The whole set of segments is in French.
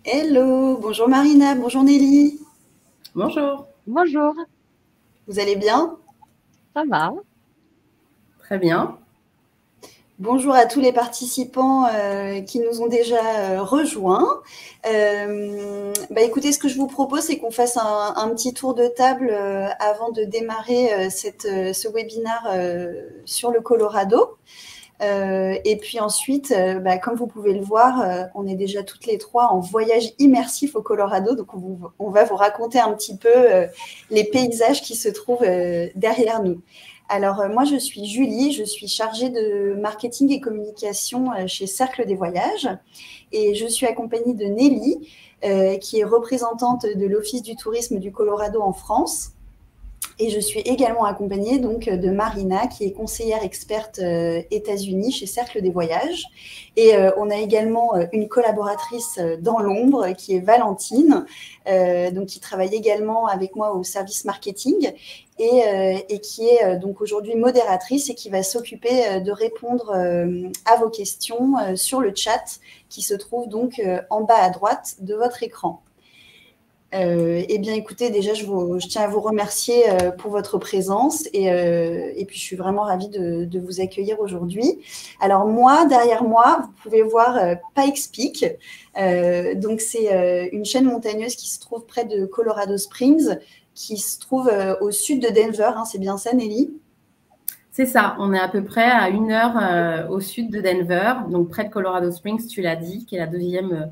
Hello, bonjour Marina, bonjour Nelly. Bonjour, Bonjour, Vous allez bien? ça va? très bien. Bonjour à tous les participants qui nous ont déjà rejoints. Écoutez, ce que je vous propose, c'est qu'on fasse un petit tour de table avant de démarrer ce webinaire sur le Colorado. Et puis ensuite, comme vous pouvez le voir, on est déjà toutes les trois en voyage immersif au Colorado. Donc, on va vous raconter un petit peu les paysages qui se trouvent derrière nous. Alors, moi, je suis Julie, je suis chargée de marketing et communication chez Cercle des Voyages. Et je suis accompagnée de Nelly, qui est représentante de l'Office du tourisme du Colorado en France. Et je suis également accompagnée donc de Marina, qui est conseillère experte États-Unis chez Cercle des Voyages. Et on a également une collaboratrice dans l'ombre, qui est Valentine, donc qui travaille également avec moi au service marketing et qui est donc aujourd'hui modératrice et qui va s'occuper de répondre à vos questions sur le chat qui se trouve donc en bas à droite de votre écran. Eh bien, écoutez, déjà, je tiens à vous remercier pour votre présence et puis je suis vraiment ravie de vous accueillir aujourd'hui. Alors moi, derrière moi, vous pouvez voir Pikes Peak. Donc, c'est une chaîne montagneuse qui se trouve près de Colorado Springs, qui se trouve au sud de Denver. Hein, c'est bien ça, Nelly? C'est ça, on est à peu près à 1 heure au sud de Denver, donc près de Colorado Springs, tu l'as dit, qui est la deuxième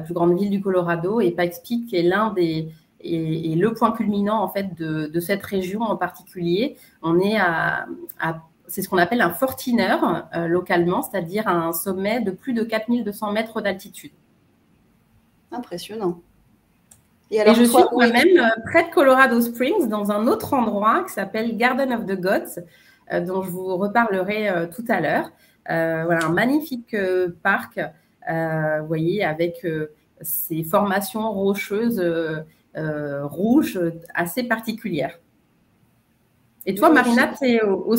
plus grande ville du Colorado, et Pikes Peak qui est l'un des et le point culminant en fait de cette région en particulier. On est c'est ce qu'on appelle un 14er localement, c'est-à-dire un sommet de plus de 4200 mètres d'altitude. Impressionnant. Et alors, je suis toi, moi-même près de Colorado Springs, dans un autre endroit qui s'appelle Garden of the Gods, dont je vous reparlerai tout à l'heure. Voilà, un magnifique parc, vous voyez, avec ces formations rocheuses rouges assez particulières. Et toi, magnifique. Marina, tu es au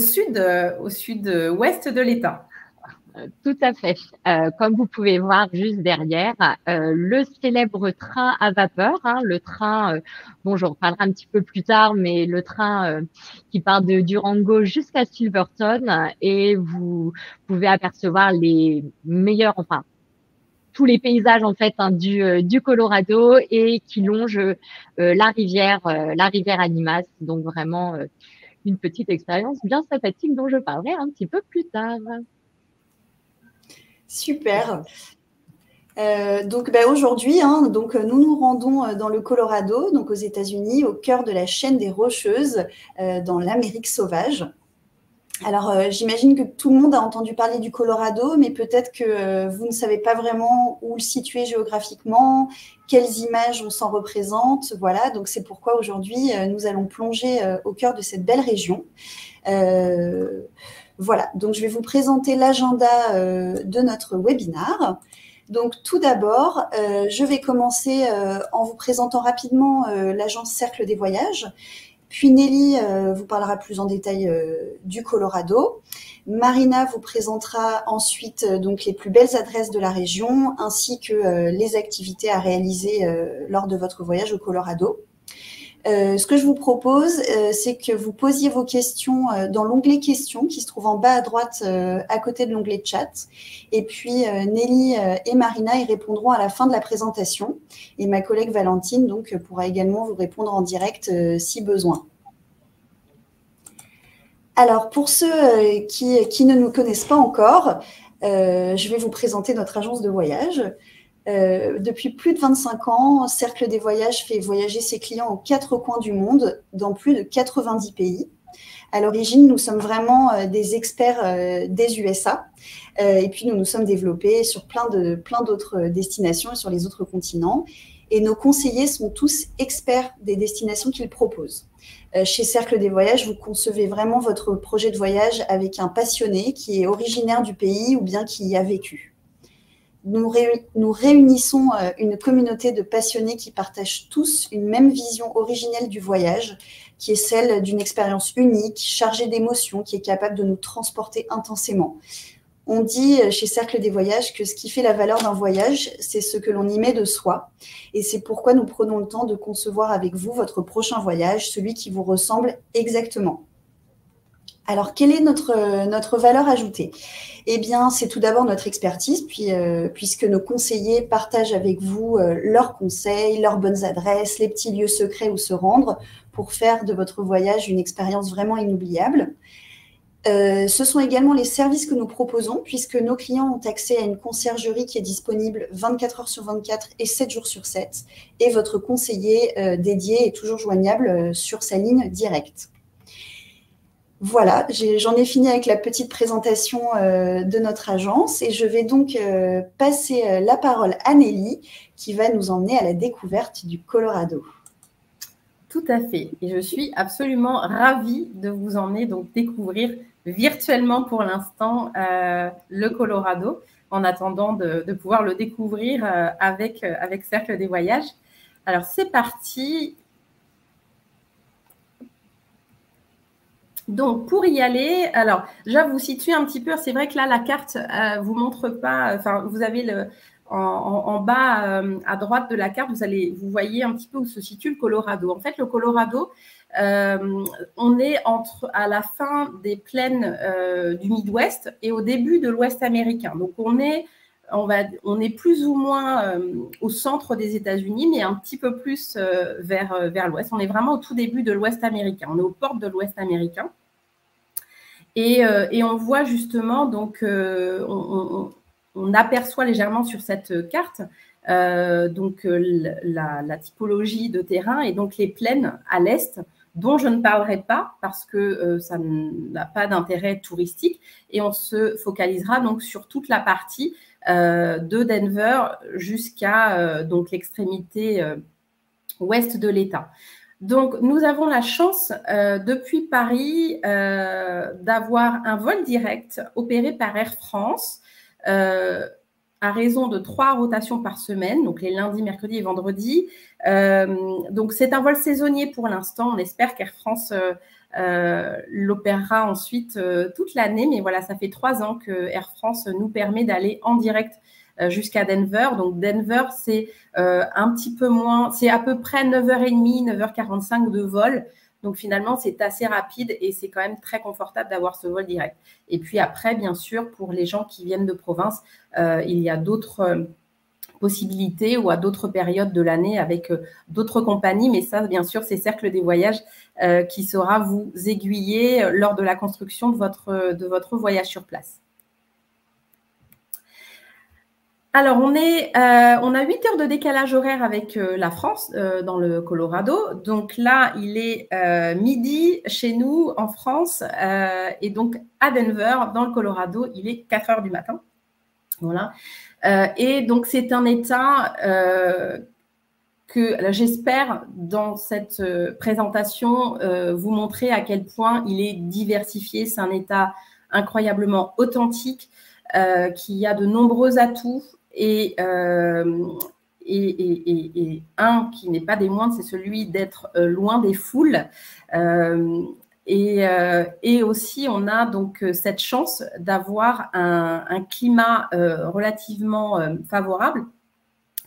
sud-ouest de l'État. Tout à fait. Comme vous pouvez voir juste derrière, le célèbre train à vapeur, hein, le train, bon, j'en reparlerai un petit peu plus tard, mais le train qui part de Durango jusqu'à Silverton, et vous pouvez apercevoir les meilleurs, enfin, tous les paysages en fait hein, du Colorado et qui longe la rivière Animas. Donc vraiment une petite expérience bien sympathique dont je parlerai un petit peu plus tard. Super. Donc aujourd'hui, hein, nous nous rendons dans le Colorado, donc aux États-Unis, au cœur de la chaîne des Rocheuses, dans l'Amérique sauvage. Alors j'imagine que tout le monde a entendu parler du Colorado, mais peut-être que vous ne savez pas vraiment où le situer géographiquement, quelles images on s'en représente. Voilà, donc c'est pourquoi aujourd'hui nous allons plonger au cœur de cette belle région. Voilà, donc je vais vous présenter l'agenda de notre webinaire. Donc tout d'abord, je vais commencer en vous présentant rapidement l'agence Cercle des Voyages. Puis Nelly vous parlera plus en détail du Colorado. Marina vous présentera ensuite donc les plus belles adresses de la région ainsi que les activités à réaliser lors de votre voyage au Colorado. Ce que je vous propose, c'est que vous posiez vos questions dans l'onglet questions qui se trouve en bas à droite à côté de l'onglet chat. Et puis Nelly et Marina y répondront à la fin de la présentation. Et ma collègue Valentine donc, pourra également vous répondre en direct si besoin. Alors, pour ceux qui ne nous connaissent pas encore, je vais vous présenter notre agence de voyage. Depuis plus de 25 ans, Cercle des Voyages fait voyager ses clients aux 4 coins du monde, dans plus de 90 pays. À l'origine, nous sommes vraiment des experts des USA. Et puis, nous nous sommes développés sur plein d'autres destinations et sur les autres continents. Et nos conseillers sont tous experts des destinations qu'ils proposent. Chez Cercle des Voyages, vous concevez vraiment votre projet de voyage avec un passionné qui est originaire du pays ou bien qui y a vécu. Nous réunissons une communauté de passionnés qui partagent tous une même vision originelle du voyage, qui est celle d'une expérience unique, chargée d'émotions, qui est capable de nous transporter intensément. On dit chez Cercle des Voyages que ce qui fait la valeur d'un voyage, c'est ce que l'on y met de soi. Et c'est pourquoi nous prenons le temps de concevoir avec vous votre prochain voyage, celui qui vous ressemble exactement. Alors, quelle est notre valeur ajoutée? Eh bien, c'est tout d'abord notre expertise, puisque nos conseillers partagent avec vous leurs conseils, leurs bonnes adresses, les petits lieux secrets où se rendre pour faire de votre voyage une expérience vraiment inoubliable. Ce sont également les services que nous proposons, puisque nos clients ont accès à une conciergerie qui est disponible 24 heures sur 24 et 7 jours sur 7. Et votre conseiller dédié est toujours joignable sur sa ligne directe. Voilà, j'en ai fini avec la petite présentation de notre agence et je vais donc passer la parole à Nelly qui va nous emmener à la découverte du Colorado. Tout à fait. Et je suis absolument ravie de vous emmener donc découvrir virtuellement pour l'instant le Colorado en attendant de pouvoir le découvrir avec Cercle des Voyages. Alors, c'est parti. Donc, pour y aller, alors, déjà, vous situez un petit peu, c'est vrai que là, la carte vous montre pas, enfin, vous avez en bas à droite de la carte, vous voyez un petit peu où se situe le Colorado. En fait, le Colorado, on est à la fin des plaines du Midwest et au début de l'Ouest américain. Donc, on est plus ou moins au centre des États-Unis, mais un petit peu plus vers l'Ouest. On est vraiment au tout début de l'Ouest américain. On est aux portes de l'Ouest américain. Et on voit justement, donc, on aperçoit légèrement sur cette carte donc la typologie de terrain et donc les plaines à l'est, dont je ne parlerai pas parce que ça n'a pas d'intérêt touristique. Et on se focalisera donc sur toute la partie de Denver jusqu'à donc l'extrémité ouest de l'État. Donc, nous avons la chance depuis Paris d'avoir un vol direct opéré par Air France à raison de 3 rotations par semaine, donc les lundis, mercredis et vendredis. Donc, c'est un vol saisonnier pour l'instant. On espère qu'Air France l'opérera ensuite toute l'année. Mais voilà, ça fait 3 ans que Air France nous permet d'aller en direct jusqu'à Denver. Donc, Denver, c'est un petit peu moins, c'est à peu près 9h30, 9h45 de vol. Donc, finalement, c'est assez rapide et c'est quand même très confortable d'avoir ce vol direct. Et puis après, bien sûr, pour les gens qui viennent de province, il y a d'autres possibilités ou à d'autres périodes de l'année avec d'autres compagnies. Mais ça, bien sûr, c'est Cercle des Voyages qui saura vous aiguiller lors de la construction de votre voyage sur place. Alors, on a 8 heures de décalage horaire avec la France dans le Colorado. Donc là, il est midi chez nous en France et donc à Denver, dans le Colorado, il est 4 heures du matin. Voilà. Et donc, c'est un État que j'espère, dans cette présentation, vous montrer à quel point il est diversifié. C'est un État incroyablement authentique qui a de nombreux atouts. Et un qui n'est pas des moindres, c'est celui d'être loin des foules. Et aussi, on a donc cette chance d'avoir un climat relativement favorable,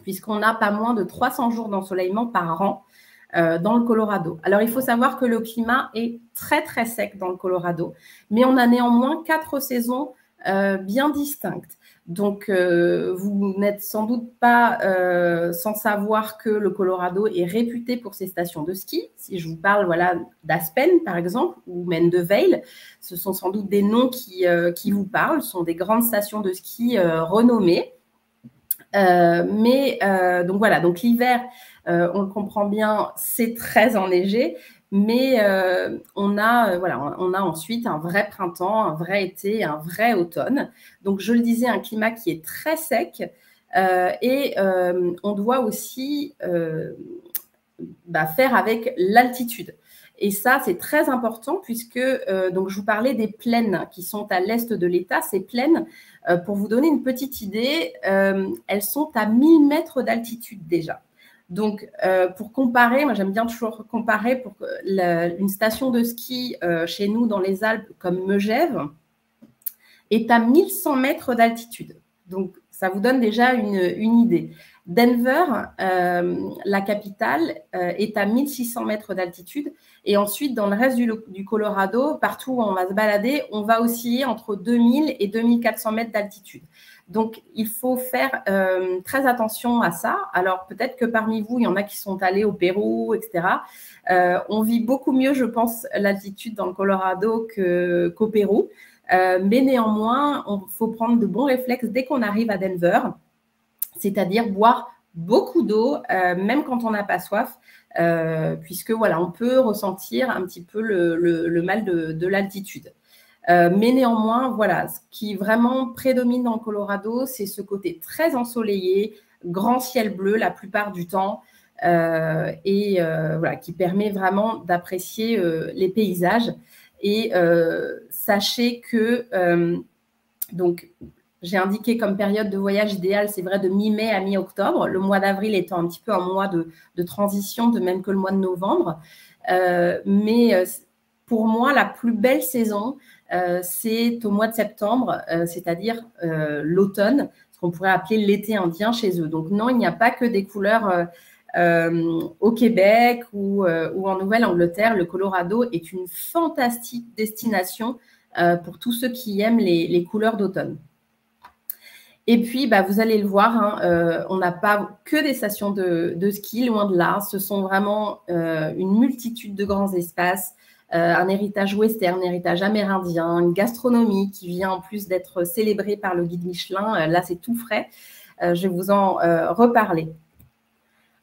puisqu'on a pas moins de 300 jours d'ensoleillement par an dans le Colorado. Alors, il faut savoir que le climat est très, très sec dans le Colorado, mais on a néanmoins 4 saisons bien distinctes. Donc, vous n'êtes sans doute pas sans savoir que le Colorado est réputé pour ses stations de ski. Si je vous parle voilà, d'Aspen, par exemple, ou Mandeville, ce sont sans doute des noms qui vous parlent. Ce sont des grandes stations de ski renommées. Donc voilà, donc l'hiver, on le comprend bien, c'est très enneigé. Mais on a ensuite un vrai printemps, un vrai été, un vrai automne. Donc, je le disais, un climat qui est très sec et on doit aussi faire avec l'altitude. Et ça, c'est très important puisque donc je vous parlais des plaines qui sont à l'est de l'État. Ces plaines, pour vous donner une petite idée, elles sont à 1000 mètres d'altitude déjà. Donc, pour comparer, moi j'aime bien toujours comparer pour une station de ski chez nous dans les Alpes comme Megève est à 1100 mètres d'altitude. Donc, ça vous donne déjà une idée. Denver, la capitale, est à 1600 mètres d'altitude. Et ensuite, dans le reste du Colorado, partout où on va se balader, on va osciller entre 2000 et 2400 mètres d'altitude. Donc, il faut faire très attention à ça. Alors, peut-être que parmi vous, il y en a qui sont allés au Pérou, etc. On vit beaucoup mieux, je pense, l'altitude dans le Colorado qu'au Pérou. Mais néanmoins, il faut prendre de bons réflexes dès qu'on arrive à Denver, c'est-à-dire boire beaucoup d'eau, même quand on n'a pas soif, puisque voilà, on peut ressentir un petit peu le mal de l'altitude. Mais néanmoins, voilà, ce qui vraiment prédomine dans le Colorado, c'est ce côté très ensoleillé, grand ciel bleu la plupart du temps, et voilà, qui permet vraiment d'apprécier les paysages. Et sachez que donc j'ai indiqué comme période de voyage idéale, c'est vrai, de mi-mai à mi-octobre, le mois d'avril étant un petit peu un mois de transition, de même que le mois de novembre. Mais pour moi, la plus belle saison, c'est au mois de septembre, c'est-à-dire l'automne, ce qu'on pourrait appeler l'été indien chez eux. Donc non, il n'y a pas que des couleurs au Québec ou en Nouvelle-Angleterre. Le Colorado est une fantastique destination pour tous ceux qui aiment les couleurs d'automne. Et puis, vous allez le voir, on n'a pas que des stations de ski, loin de là. Ce sont vraiment une multitude de grands espaces, un héritage western, un héritage amérindien, une gastronomie qui vient en plus d'être célébrée par le guide Michelin. Là, c'est tout frais. Je vais vous en reparler.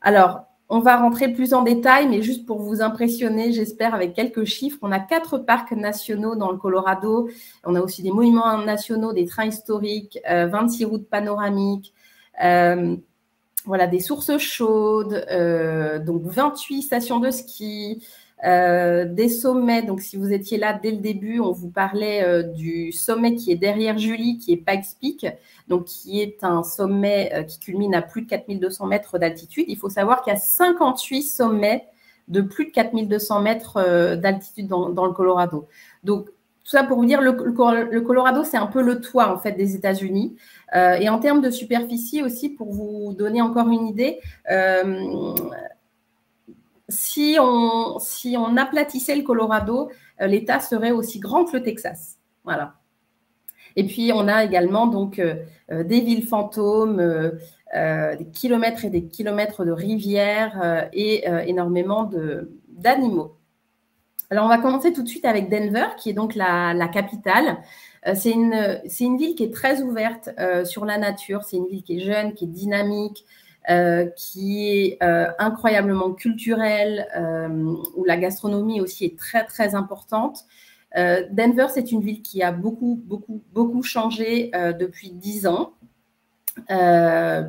Alors, on va rentrer plus en détail, mais juste pour vous impressionner, j'espère, avec quelques chiffres. On a 4 parcs nationaux dans le Colorado. On a aussi des monuments nationaux, des trains historiques, 26 routes panoramiques, voilà, des sources chaudes, donc 28 stations de ski, des sommets. Donc, si vous étiez là dès le début, on vous parlait du sommet qui est derrière Julie, qui est Pikes Peak, donc qui est un sommet qui culmine à plus de 4200 mètres d'altitude. Il faut savoir qu'il y a 58 sommets de plus de 4200 mètres d'altitude dans le Colorado. Donc, tout ça pour vous dire, le Colorado, c'est un peu le toit en fait des États-Unis. Et en termes de superficie aussi, pour vous donner encore une idée, si on aplatissait le Colorado, l'État serait aussi grand que le Texas. Voilà. Et puis, on a également donc des villes fantômes, des kilomètres et des kilomètres de rivières et énormément d'animaux. Alors, on va commencer tout de suite avec Denver, qui est donc la capitale. C'est une ville qui est très ouverte sur la nature. C'est une ville qui est jeune, qui est dynamique, qui est incroyablement culturelle, où la gastronomie aussi est très, très importante. Denver, c'est une ville qui a beaucoup changé depuis 10 ans,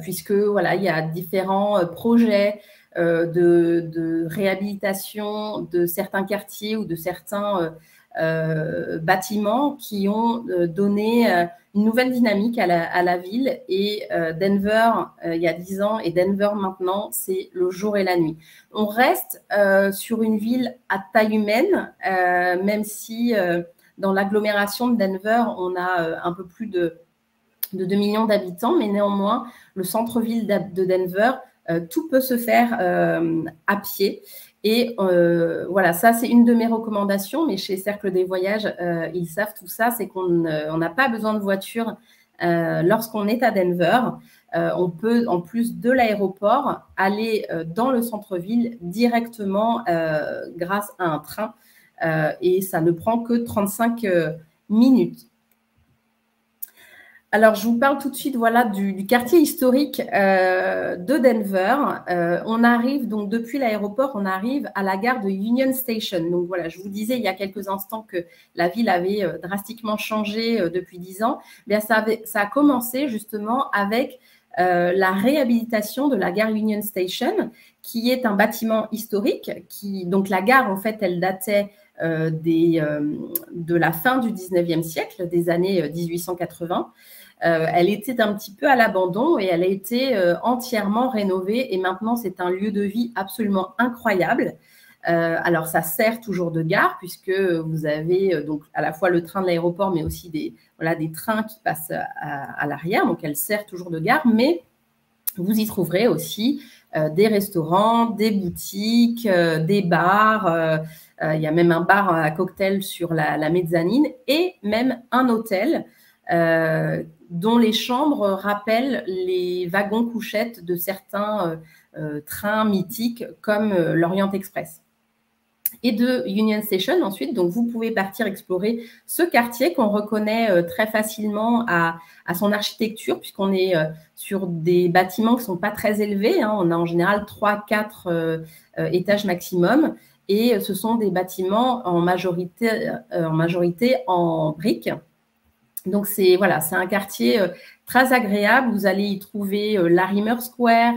puisque voilà, il y a différents projets de réhabilitation de certains quartiers ou de certains bâtiments qui ont donné une nouvelle dynamique à la ville. Et Denver, il y a 10 ans, et Denver maintenant, c'est le jour et la nuit. On reste sur une ville à taille humaine, même si dans l'agglomération de Denver, on a un peu plus de 2 millions d'habitants, mais néanmoins, le centre-ville de Denver, tout peut se faire à pied. Et voilà, ça, c'est une de mes recommandations, mais chez Cercle des Voyages, ils savent tout ça, c'est qu'on n'a pas besoin de voiture lorsqu'on est à Denver. On peut, en plus de l'aéroport, aller dans le centre-ville directement grâce à un train, et ça ne prend que 35 minutes. Alors, je vous parle tout de suite voilà, du quartier historique de Denver. On arrive, donc depuis l'aéroport, on arrive à la gare de Union Station. Donc voilà, je vous disais il y a quelques instants que la ville avait drastiquement changé depuis 10 ans. Bien, ça a commencé justement avec la réhabilitation de la gare Union Station, qui est un bâtiment historique. Donc la gare, en fait, elle datait de la fin du 19e siècle, des années 1880. Elle était un petit peu à l'abandon et elle a été entièrement rénovée. Et maintenant, c'est un lieu de vie absolument incroyable. Alors, ça sert toujours de gare puisque vous avez donc à la fois le train de l'aéroport, mais aussi des trains qui passent à l'arrière. Donc, elle sert toujours de gare, mais vous y trouverez aussi des restaurants, des boutiques, des bars. Il y a même un bar à cocktail sur la mezzanine et même un hôtel dont les chambres rappellent les wagons couchettes de certains trains mythiques comme l'Orient Express. Et de Union Station ensuite, donc vous pouvez partir explorer ce quartier qu'on reconnaît très facilement à son architecture puisqu'on est sur des bâtiments qui ne sont pas très élevés, hein. On a en général 3-4 étages maximum et ce sont des bâtiments en majorité en briques. Donc, c'est un quartier très agréable. Vous allez y trouver Larimer Square,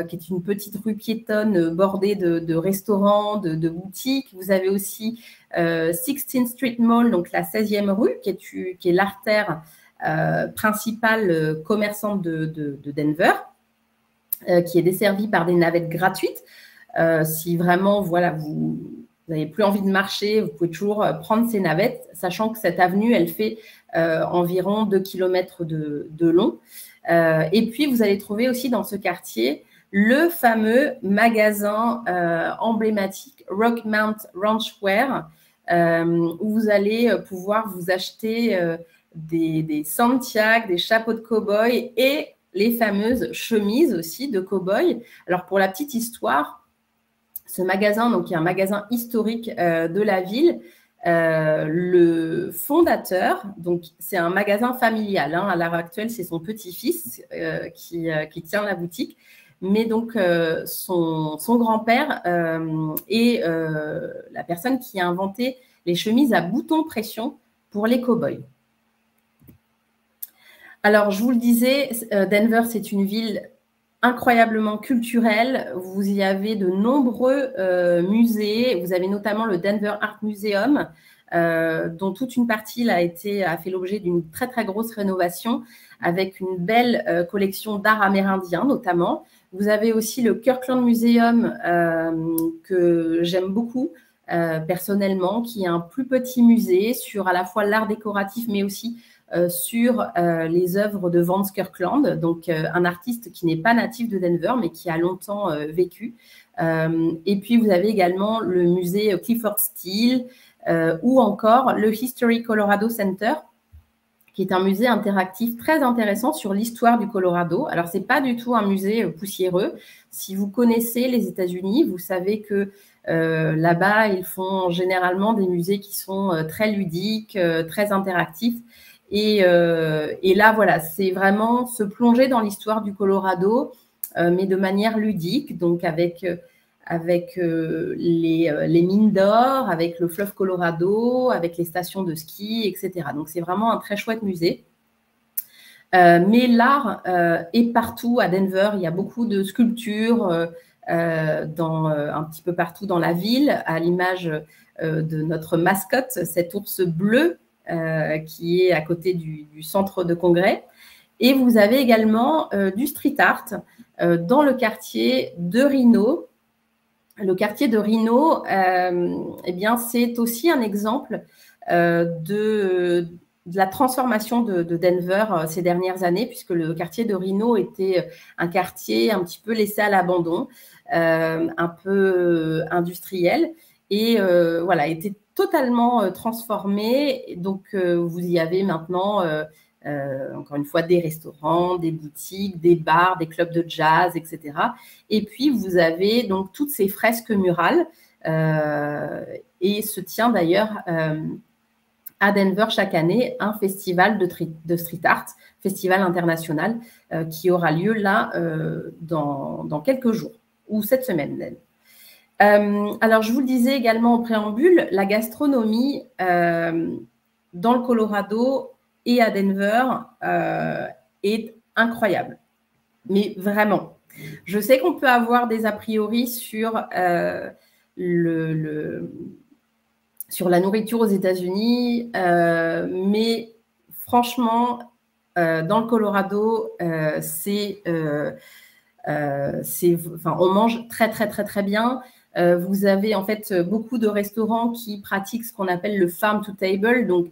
qui est une petite rue piétonne bordée de restaurants, de boutiques. Vous avez aussi 16th Street Mall, donc la 16e rue, qui est l'artère principale commerçante de Denver, qui est desservie par des navettes gratuites. Si vraiment, vous n'avez plus envie de marcher, vous pouvez toujours prendre ces navettes, sachant que cette avenue, elle fait environ 2 km de long. Et puis, vous allez trouver aussi dans ce quartier le fameux magasin emblématique Rockmount Ranchwear, où vous allez pouvoir vous acheter des Santiago, des chapeaux de cow-boy et les fameuses chemises aussi de cow-boy. Alors, pour la petite histoire, ce magasin, donc, qui est un magasin historique de la ville, le fondateur, donc c'est un magasin familial, hein, à l'heure actuelle, c'est son petit-fils qui tient la boutique, mais donc son grand-père est la personne qui a inventé les chemises à boutons pression pour les cow-boys. Alors, je vous le disais, Denver, c'est une ville incroyablement culturelle. Vous y avez de nombreux musées. Vous avez notamment le Denver Art Museum, dont toute une partie a fait l'objet d'une très, très grosse rénovation avec une belle collection d'art amérindien, notamment. Vous avez aussi le Kirkland Museum, que j'aime beaucoup personnellement, qui est un plus petit musée sur à la fois l'art décoratif, mais aussi sur les œuvres de Vance Kirkland, donc un artiste qui n'est pas natif de Denver, mais qui a longtemps vécu. Et puis, vous avez également le musée Clifford Steele ou encore le History Colorado Center, qui est un musée interactif très intéressant sur l'histoire du Colorado. Alors, ce n'est pas du tout un musée poussiéreux. Si vous connaissez les États-Unis, vous savez que là-bas, ils font généralement des musées qui sont très ludiques, très interactifs. Et là, c'est vraiment se plonger dans l'histoire du Colorado, mais de manière ludique, donc avec les mines d'or, avec le fleuve Colorado, avec les stations de ski, etc. Donc, c'est vraiment un très chouette musée. Mais l'art est partout à Denver. Il y a beaucoup de sculptures un petit peu partout dans la ville, à l'image de notre mascotte, cet ours bleu qui est à côté du centre de congrès. Et vous avez également du street art dans le quartier de Reno. Le quartier de Reno, c'est aussi un exemple de la transformation de Denver ces dernières années, puisque le quartier de Reno était un quartier un petit peu laissé à l'abandon, un peu industriel, et était totalement transformé. Donc, vous y avez maintenant, encore une fois, des restaurants, des boutiques, des bars, des clubs de jazz, etc. Et puis, vous avez donc toutes ces fresques murales. Et se tient d'ailleurs à Denver chaque année un festival de street art, festival international, qui aura lieu là dans quelques jours, ou cette semaine. Alors, je vous le disais également au préambule, la gastronomie dans le Colorado et à Denver est incroyable. Mais vraiment, je sais qu'on peut avoir des a priori sur sur la nourriture aux États-Unis, mais franchement, dans le Colorado, on mange très, très, très, très bien. Vous avez en fait beaucoup de restaurants qui pratiquent ce qu'on appelle le farm to table, donc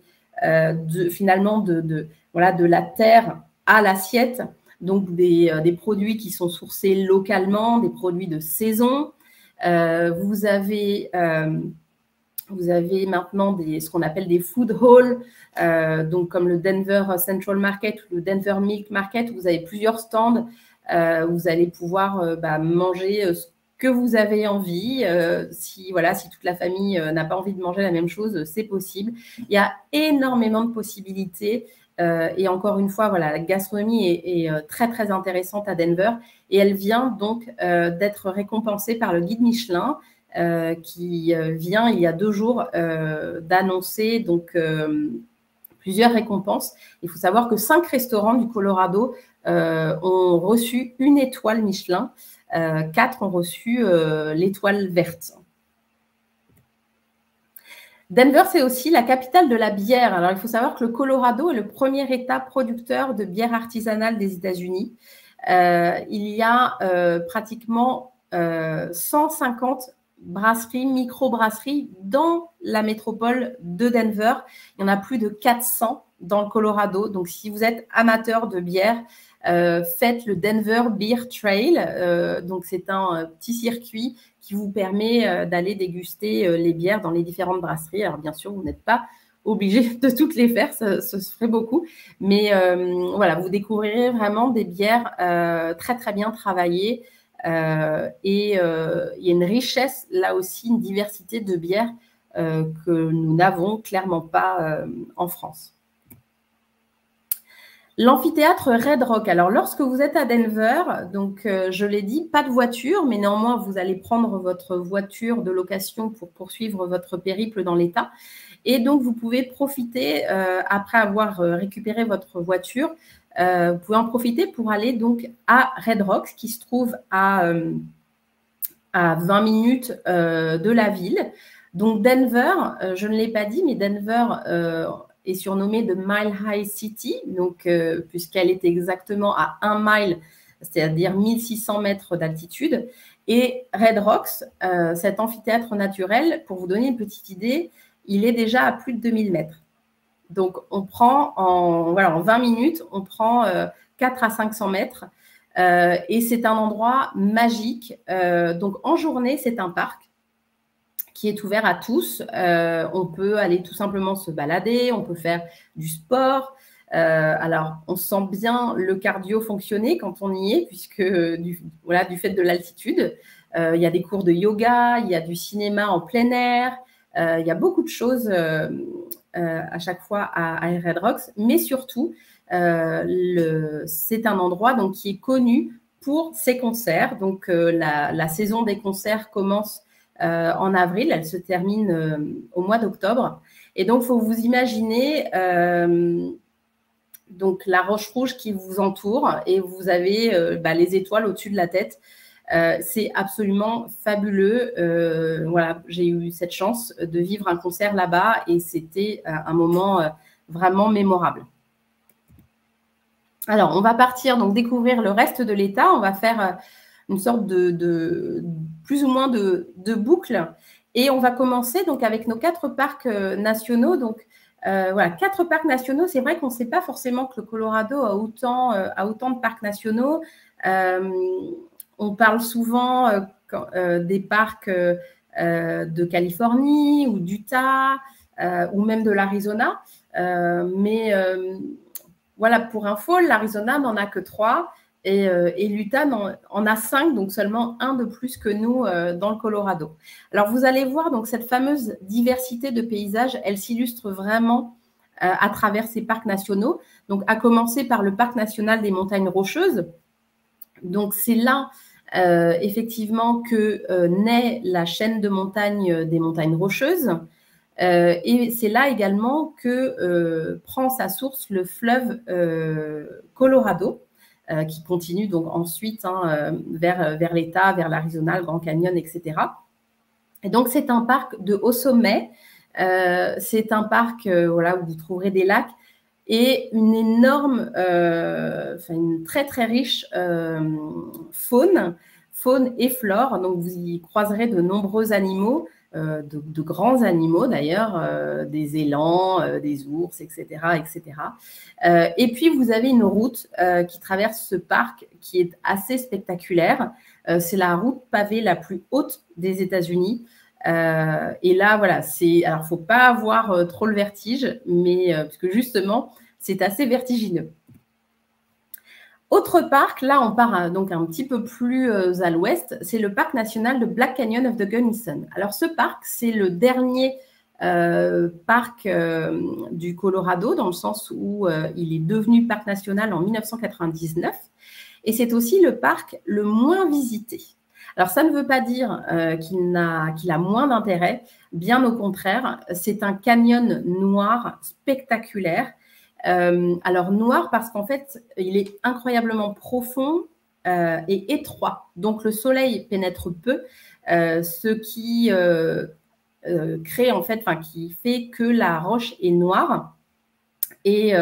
finalement de la terre à l'assiette, donc des produits qui sont sourcés localement, des produits de saison. Vous avez maintenant ce qu'on appelle des food halls, donc comme le Denver Central Market ou le Denver Milk Market, où vous avez plusieurs stands où vous allez pouvoir manger ce que vous avez envie. Si toute la famille n'a pas envie de manger la même chose, c'est possible. Il y a énormément de possibilités. Et encore une fois, la gastronomie est très, très intéressante à Denver. Et elle vient donc d'être récompensée par le guide Michelin, qui vient il y a 2 jours d'annoncer donc plusieurs récompenses. Il faut savoir que 5 restaurants du Colorado ont reçu une étoile Michelin, 4 ont reçu l'étoile verte. Denver, c'est aussi la capitale de la bière. Alors, il faut savoir que le Colorado est le premier État producteur de bière artisanale des États-Unis. Il y a pratiquement 150 brasseries, micro-brasseries dans la métropole de Denver. Il y en a plus de 400 dans le Colorado. Donc, si vous êtes amateur de bière, faites le Denver Beer Trail. Donc, c'est un petit circuit qui vous permet d'aller déguster les bières dans les différentes brasseries. Alors, bien sûr, vous n'êtes pas obligé de toutes les faire, ça se ferait beaucoup. Mais vous découvrirez vraiment des bières très, très bien travaillées. Et il y a une richesse, là aussi, une diversité de bières que nous n'avons clairement pas en France. L'amphithéâtre Red Rock. Alors, lorsque vous êtes à Denver, donc je l'ai dit, pas de voiture, mais néanmoins, vous allez prendre votre voiture de location pour poursuivre votre périple dans l'État. Et donc, vous pouvez profiter, après avoir récupéré votre voiture, vous pouvez en profiter pour aller donc à Red Rocks, qui se trouve à 20 minutes de la ville. Donc, Denver, je ne l'ai pas dit, mais Denver est surnommée de Mile High City, donc puisqu'elle est exactement à 1 mile, c'est-à-dire 1600 mètres d'altitude. Et Red Rocks, cet amphithéâtre naturel, pour vous donner une petite idée, il est déjà à plus de 2000 mètres. Donc, on prend en 20 minutes, on prend 4 à 500 mètres. Et c'est un endroit magique. Donc, en journée, c'est un parc qui est ouvert à tous. On peut aller tout simplement se balader, on peut faire du sport. Alors, on sent bien le cardio fonctionner quand on y est, puisque du fait de l'altitude, il y a des cours de yoga, il y a du cinéma en plein air, il y a beaucoup de choses à chaque fois à Red Rocks, mais surtout, c'est un endroit donc, qui est connu pour ses concerts. Donc, la saison des concerts commence en avril, elle se termine au mois d'octobre. Et donc, il faut vous imaginer donc, la roche rouge qui vous entoure et vous avez les étoiles au-dessus de la tête. C'est absolument fabuleux. J'ai eu cette chance de vivre un concert là-bas et c'était un moment vraiment mémorable. Alors, on va partir donc découvrir le reste de l'État. On va faire une sorte de plus ou moins de boucle. Et on va commencer donc avec nos 4 parcs nationaux. Donc, 4 parcs nationaux. C'est vrai qu'on ne sait pas forcément que le Colorado a autant de parcs nationaux. On parle souvent des parcs de Californie ou d'Utah ou même de l'Arizona. Pour info, l'Arizona n'en a que 3. Et l'Utah en a 5, donc seulement 1 de plus que nous dans le Colorado. Alors, vous allez voir, donc, cette fameuse diversité de paysages, elle s'illustre vraiment à travers ces parcs nationaux. Donc, à commencer par le parc national des montagnes rocheuses. Donc, c'est là, effectivement, que naît la chaîne de montagnes des montagnes rocheuses. Et c'est là également que prend sa source le fleuve Colorado, qui continue donc ensuite vers l'État, vers l'Arizona, le Grand Canyon, etc. Et donc, c'est un parc de haut sommet. C'est un parc où vous trouverez des lacs et une énorme, une très, très riche faune. faune et flore. Donc, vous y croiserez de nombreux animaux, de grands animaux d'ailleurs, des élans, des ours, etc. etc. Et puis, vous avez une route qui traverse ce parc qui est assez spectaculaire. C'est la route pavée la plus haute des États-Unis. Et là, voilà, alors, il ne faut pas avoir trop le vertige, mais parce que justement, c'est assez vertigineux. Autre parc, là, on part donc un petit peu plus à l'ouest, c'est le parc national de Black Canyon of the Gunnison. Alors, ce parc, c'est le dernier parc du Colorado, dans le sens où il est devenu parc national en 1999. Et c'est aussi le parc le moins visité. Alors, ça ne veut pas dire qu'il a moins d'intérêt. Bien au contraire, c'est un canyon noir spectaculaire. Alors, noir parce qu'en fait, il est incroyablement profond et étroit. Donc, le soleil pénètre peu, ce qui crée en fait, qui fait que la roche est noire. Et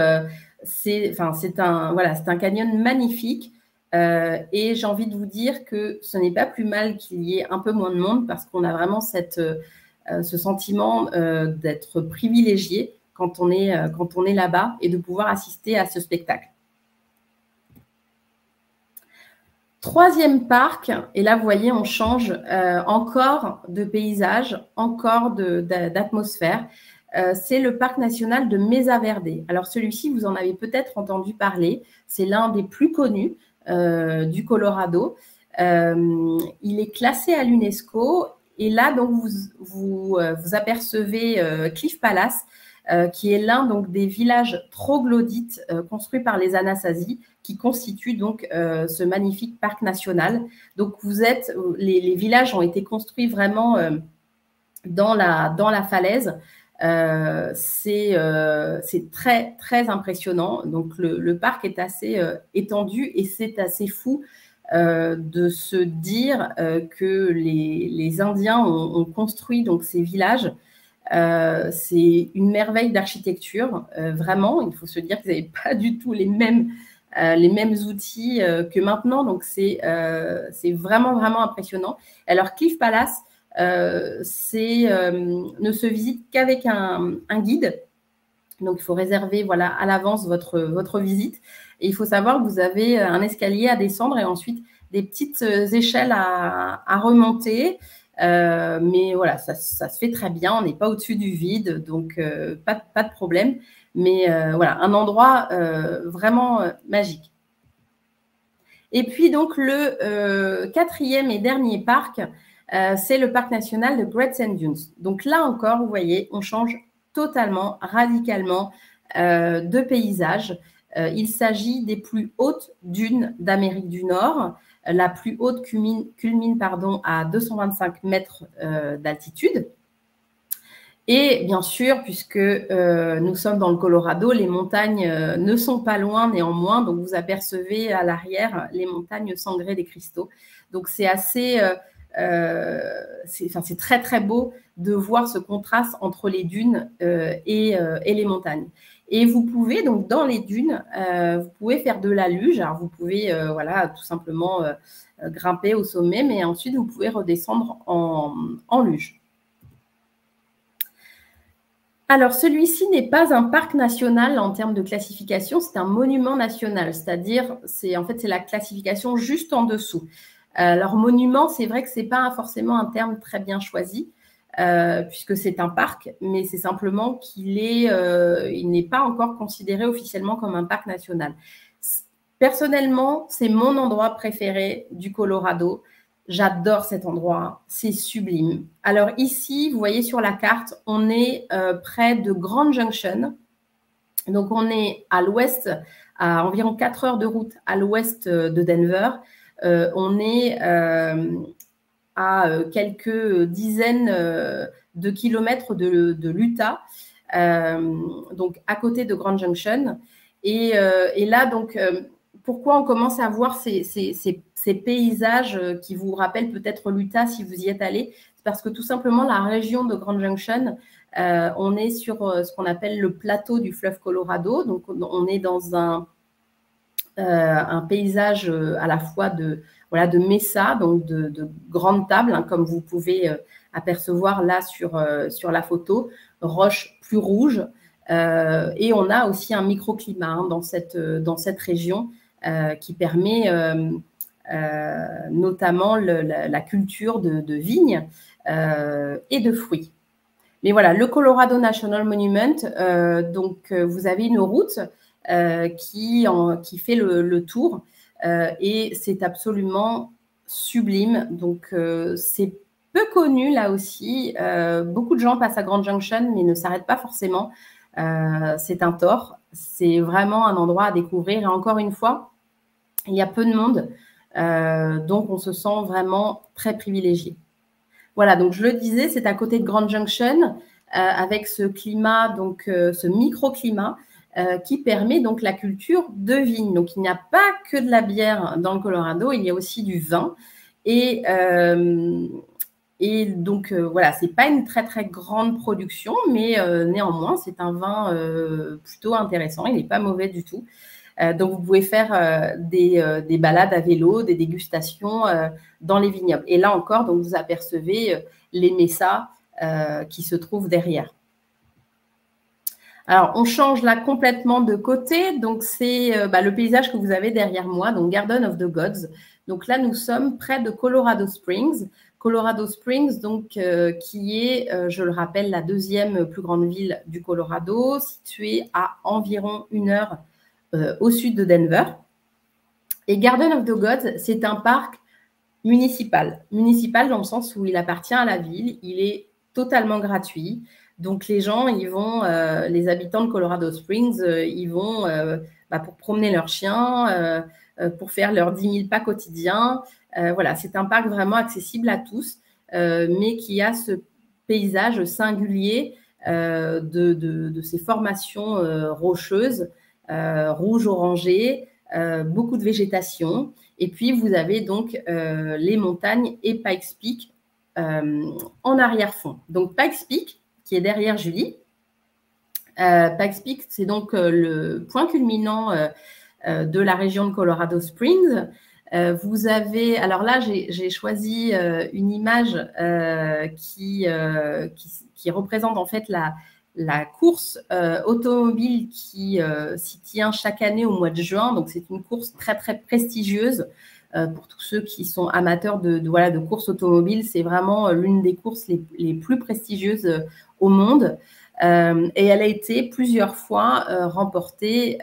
c'est un canyon magnifique. Et j'ai envie de vous dire que ce n'est pas plus mal qu'il y ait un peu moins de monde parce qu'on a vraiment ce sentiment d'être privilégié quand on est là-bas et de pouvoir assister à ce spectacle. Troisième parc, et là, vous voyez, on change encore de paysage, encore d'atmosphère. C'est le parc national de Mesa Verde. Alors, celui-ci, vous en avez peut-être entendu parler. C'est l'un des plus connus du Colorado. Il est classé à l'UNESCO. Et là, donc, vous apercevez Cliff Palace, qui est l'un donc des villages troglodytes construits par les Anasazi, qui constituent donc ce magnifique parc national. Donc, les villages ont été construits vraiment dans la falaise. C'est très, très impressionnant. Donc, le parc est assez étendu et c'est assez fou de se dire que les Indiens ont construit donc, ces villages. C'est une merveille d'architecture, vraiment. Il faut se dire qu'ils n'avaient pas du tout les mêmes outils que maintenant. Donc, c'est vraiment, vraiment impressionnant. Alors, Cliff Palace, ne se visite qu'avec un guide. Donc, il faut réserver à l'avance votre visite. Et il faut savoir que vous avez un escalier à descendre et ensuite des petites échelles à remonter. Mais voilà, ça se fait très bien. On n'est pas au-dessus du vide, donc pas de problème. Mais voilà, un endroit vraiment magique. Et puis, donc, le quatrième et dernier parc, c'est le parc national de Great Sand Dunes. Donc là encore, vous voyez, on change totalement, radicalement de paysage. Il s'agit des plus hautes dunes d'Amérique du Nord. La plus haute culmine à 225 mètres d'altitude. Et bien sûr, puisque nous sommes dans le Colorado, les montagnes ne sont pas loin néanmoins. Donc, vous apercevez à l'arrière les montagnes sangrées des cristaux. Donc, c'est assez... c'est très, très beau de voir ce contraste entre les dunes et les montagnes. Et vous pouvez, donc, dans les dunes, vous pouvez faire de la luge. Alors, vous pouvez, tout simplement grimper au sommet, mais ensuite, vous pouvez redescendre en luge. Alors, celui-ci n'est pas un parc national en termes de classification, c'est un monument national, c'est-à-dire, c'est la classification juste en dessous. Alors, monument, c'est vrai que ce n'est pas forcément un terme très bien choisi, puisque c'est un parc, mais c'est simplement qu'il n'est pas encore considéré officiellement comme un parc national. Personnellement, c'est mon endroit préféré du Colorado. J'adore cet endroit, c'est sublime. Alors ici, vous voyez sur la carte, on est près de Grand Junction. Donc, on est à l'ouest, à environ 4 heures de route à l'ouest de Denver. On est à quelques dizaines de kilomètres de l'Utah, donc à côté de Grand Junction. Et là, donc, pourquoi on commence à voir ces paysages qui vous rappellent peut-être l'Utah si vous y êtes allé? C'est parce que tout simplement, la région de Grand Junction, on est sur ce qu'on appelle le plateau du fleuve Colorado. Donc, on est dans un paysage à la fois de mesa, donc de grandes tables, hein, comme vous pouvez apercevoir là sur la photo, roches plus rouges. Et on a aussi un microclimat hein, dans cette région qui permet notamment la culture de vignes et de fruits. Mais voilà, le Colorado National Monument, donc vous avez une route qui fait le tour et c'est absolument sublime. Donc, c'est peu connu là aussi. Beaucoup de gens passent à Grand Junction mais ne s'arrêtent pas forcément. C'est un tort. C'est vraiment un endroit à découvrir. Et encore une fois, il y a peu de monde. Donc, on se sent vraiment très privilégié. Voilà, donc je le disais, c'est à côté de Grand Junction avec ce climat, donc ce microclimat qui permet donc la culture de vigne. Donc, il n'y a pas que de la bière dans le Colorado, il y a aussi du vin. Et donc, voilà, ce n'est pas une très, très grande production, mais néanmoins, c'est un vin plutôt intéressant. Il n'est pas mauvais du tout. Donc, vous pouvez faire des balades à vélo, des dégustations dans les vignobles. Et là encore, donc, vous apercevez les mesas qui se trouvent derrière. Alors, on change là complètement de côté. Donc, c'est le paysage que vous avez derrière moi, donc Garden of the Gods. Donc là, nous sommes près de Colorado Springs. Colorado Springs, donc, qui est, je le rappelle, la deuxième plus grande ville du Colorado, située à environ 1 heure au sud de Denver. Et Garden of the Gods, c'est un parc municipal. Municipal dans le sens où il appartient à la ville. Il est totalement gratuit. Donc, les gens, ils vont, les habitants de Colorado Springs, ils vont pour promener leurs chiens, pour faire leurs 10 000 pas quotidiens. Voilà, c'est un parc vraiment accessible à tous, mais qui a ce paysage singulier de ces formations rocheuses, rouge-orangé, beaucoup de végétation. Et puis, vous avez donc les montagnes et Pikes Peak en arrière-fond. Donc, Pikes Peak, qui est derrière Julie. Pikes Peak, c'est donc le point culminant de la région de Colorado Springs. Vous avez, alors là, j'ai choisi une image qui représente en fait la course automobile qui s'y tient chaque année au mois de juin. Donc, c'est une course très, très prestigieuse pour tous ceux qui sont amateurs de course automobile. C'est vraiment l'une des courses les plus prestigieuses au monde. Et elle a été plusieurs fois remportée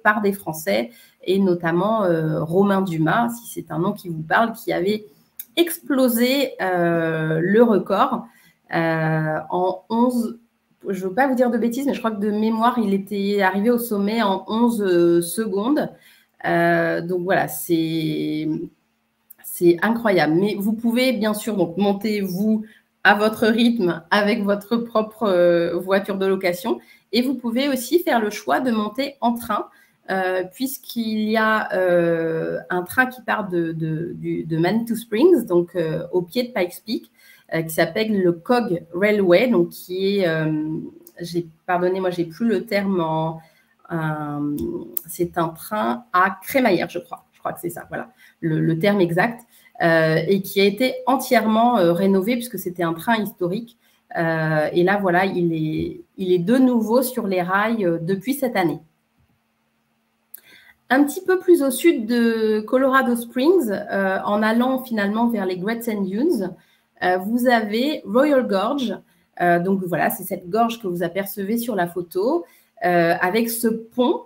par des Français et notamment Romain Dumas, si c'est un nom qui vous parle, qui avait explosé le record en 11. Je ne veux pas vous dire de bêtises, mais je crois que de mémoire, il était arrivé au sommet en 11 secondes. Donc voilà, c'est incroyable. Mais vous pouvez bien sûr donc monter vous à votre rythme avec votre propre voiture de location, et vous pouvez aussi faire le choix de monter en train, puisqu'il y a un train qui part de Manitou Springs, donc au pied de Pikes Peak, qui s'appelle le Cog Railway, donc qui est, pardonnez-moi, j'ai plus le terme c'est un train à crémaillère, je crois que c'est ça, voilà, le terme exact, et qui a été entièrement rénové puisque c'était un train historique. Et là, voilà, il est de nouveau sur les rails depuis cette année. Un petit peu plus au sud de Colorado Springs, en allant finalement vers les Great Sand Dunes, vous avez Royal Gorge. Donc voilà, c'est cette gorge que vous apercevez sur la photo, avec ce pont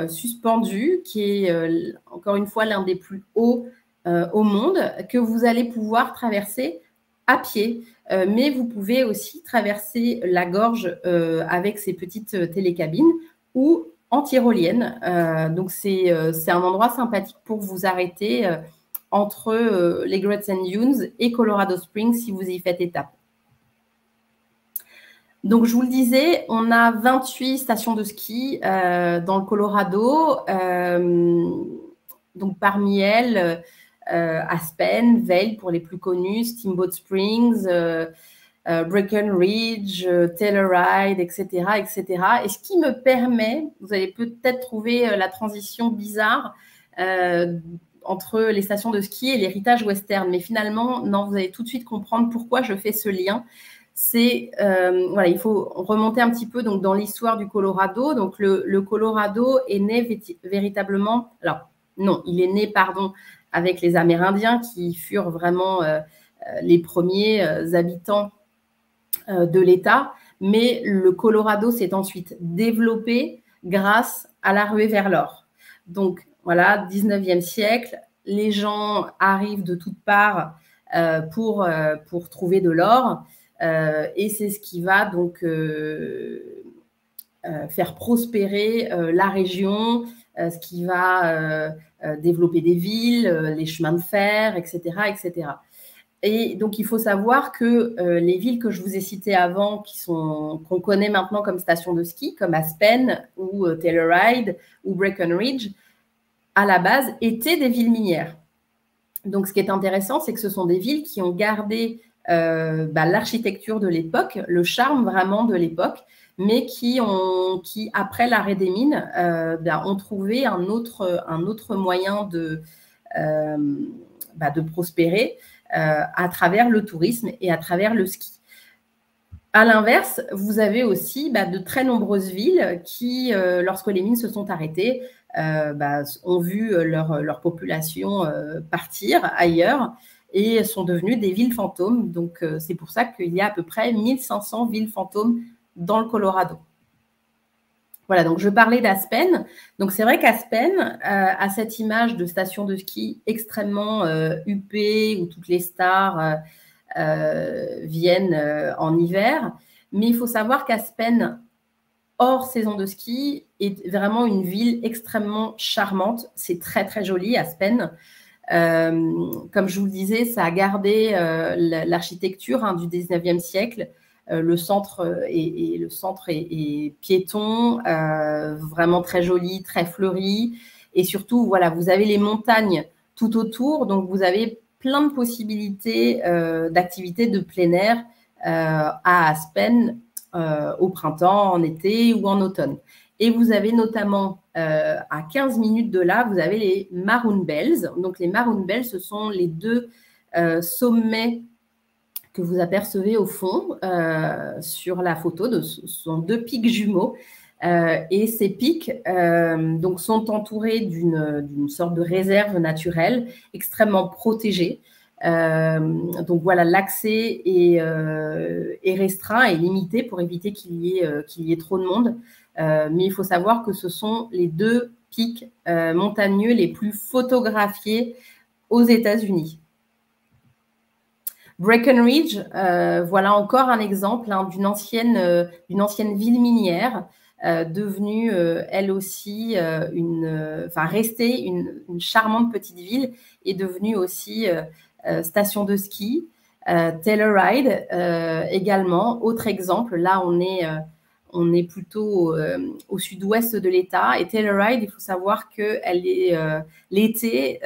suspendu qui est encore une fois l'un des plus hauts au monde, que vous allez pouvoir traverser à pied. Mais vous pouvez aussi traverser la gorge avec ces petites télécabines ou en tyrolienne. Donc, c'est un endroit sympathique pour vous arrêter entre les Great Sand Dunes et Colorado Springs si vous y faites étape. Donc, je vous le disais, on a 28 stations de ski dans le Colorado. Donc, parmi elles, Aspen, Vail pour les plus connus, Steamboat Springs, Breckenridge, Telluride, etc., etc. Et ce qui me permet, vous allez peut-être trouver la transition bizarre entre les stations de ski et l'héritage western. Mais finalement, non, vous allez tout de suite comprendre pourquoi je fais ce lien. C'est, voilà, il faut remonter un petit peu donc, dans l'histoire du Colorado. Donc, le Colorado est né véritablement, alors non, il est né, pardon, avec les Amérindiens qui furent vraiment les premiers habitants de l'État, mais le Colorado s'est ensuite développé grâce à la ruée vers l'or. Donc, voilà, 19e siècle, les gens arrivent de toutes parts pour trouver de l'or et c'est ce qui va donc faire prospérer la région, ce qui va développer des villes, les chemins de fer, etc., etc. Et donc, il faut savoir que les villes que je vous ai citées avant, qu'on connaît maintenant comme stations de ski, comme Aspen ou Telluride ou Breckenridge, à la base, étaient des villes minières. Donc, ce qui est intéressant, c'est que ce sont des villes qui ont gardé l'architecture de l'époque, le charme vraiment de l'époque, mais qui, après l'arrêt des mines, ont trouvé un autre moyen de prospérer à travers le tourisme et à travers le ski. À l'inverse, vous avez aussi de très nombreuses villes qui, lorsque les mines se sont arrêtées, ont vu leur population partir ailleurs et sont devenues des villes fantômes. Donc, c'est pour ça qu'il y a à peu près 1500 villes fantômes dans le Colorado. Voilà, donc je parlais d'Aspen. Donc, c'est vrai qu'Aspen a cette image de station de ski extrêmement huppée, où toutes les stars viennent en hiver. Mais il faut savoir qu'Aspen, hors saison de ski, est vraiment une ville extrêmement charmante. C'est très, très joli, Aspen. Comme je vous le disais, ça a gardé l'architecture du 19e siècle. Le centre est piéton, vraiment très joli, très fleuri. Et surtout, voilà, vous avez les montagnes tout autour. Donc, vous avez plein de possibilités d'activités de plein air à Aspen au printemps, en été ou en automne. Et vous avez notamment, à 15 minutes de là, vous avez les Maroon Bells. Donc, les Maroon Bells, ce sont les deux sommets que vous apercevez au fond sur la photo. Ce sont deux pics jumeaux. Et ces pics donc, sont entourés d'une sorte de réserve naturelle extrêmement protégée. Donc voilà, l'accès est restreint et limité pour éviter qu'il y ait trop de monde. Mais il faut savoir que ce sont les deux pics montagneux les plus photographiés aux États-Unis. Breckenridge, voilà encore un exemple d'une ancienne ville minière devenue elle aussi restée une charmante petite ville et devenue aussi station de ski. Telluride également, autre exemple. Là, on est plutôt au sud-ouest de l'État. Et Telluride, il faut savoir que l'été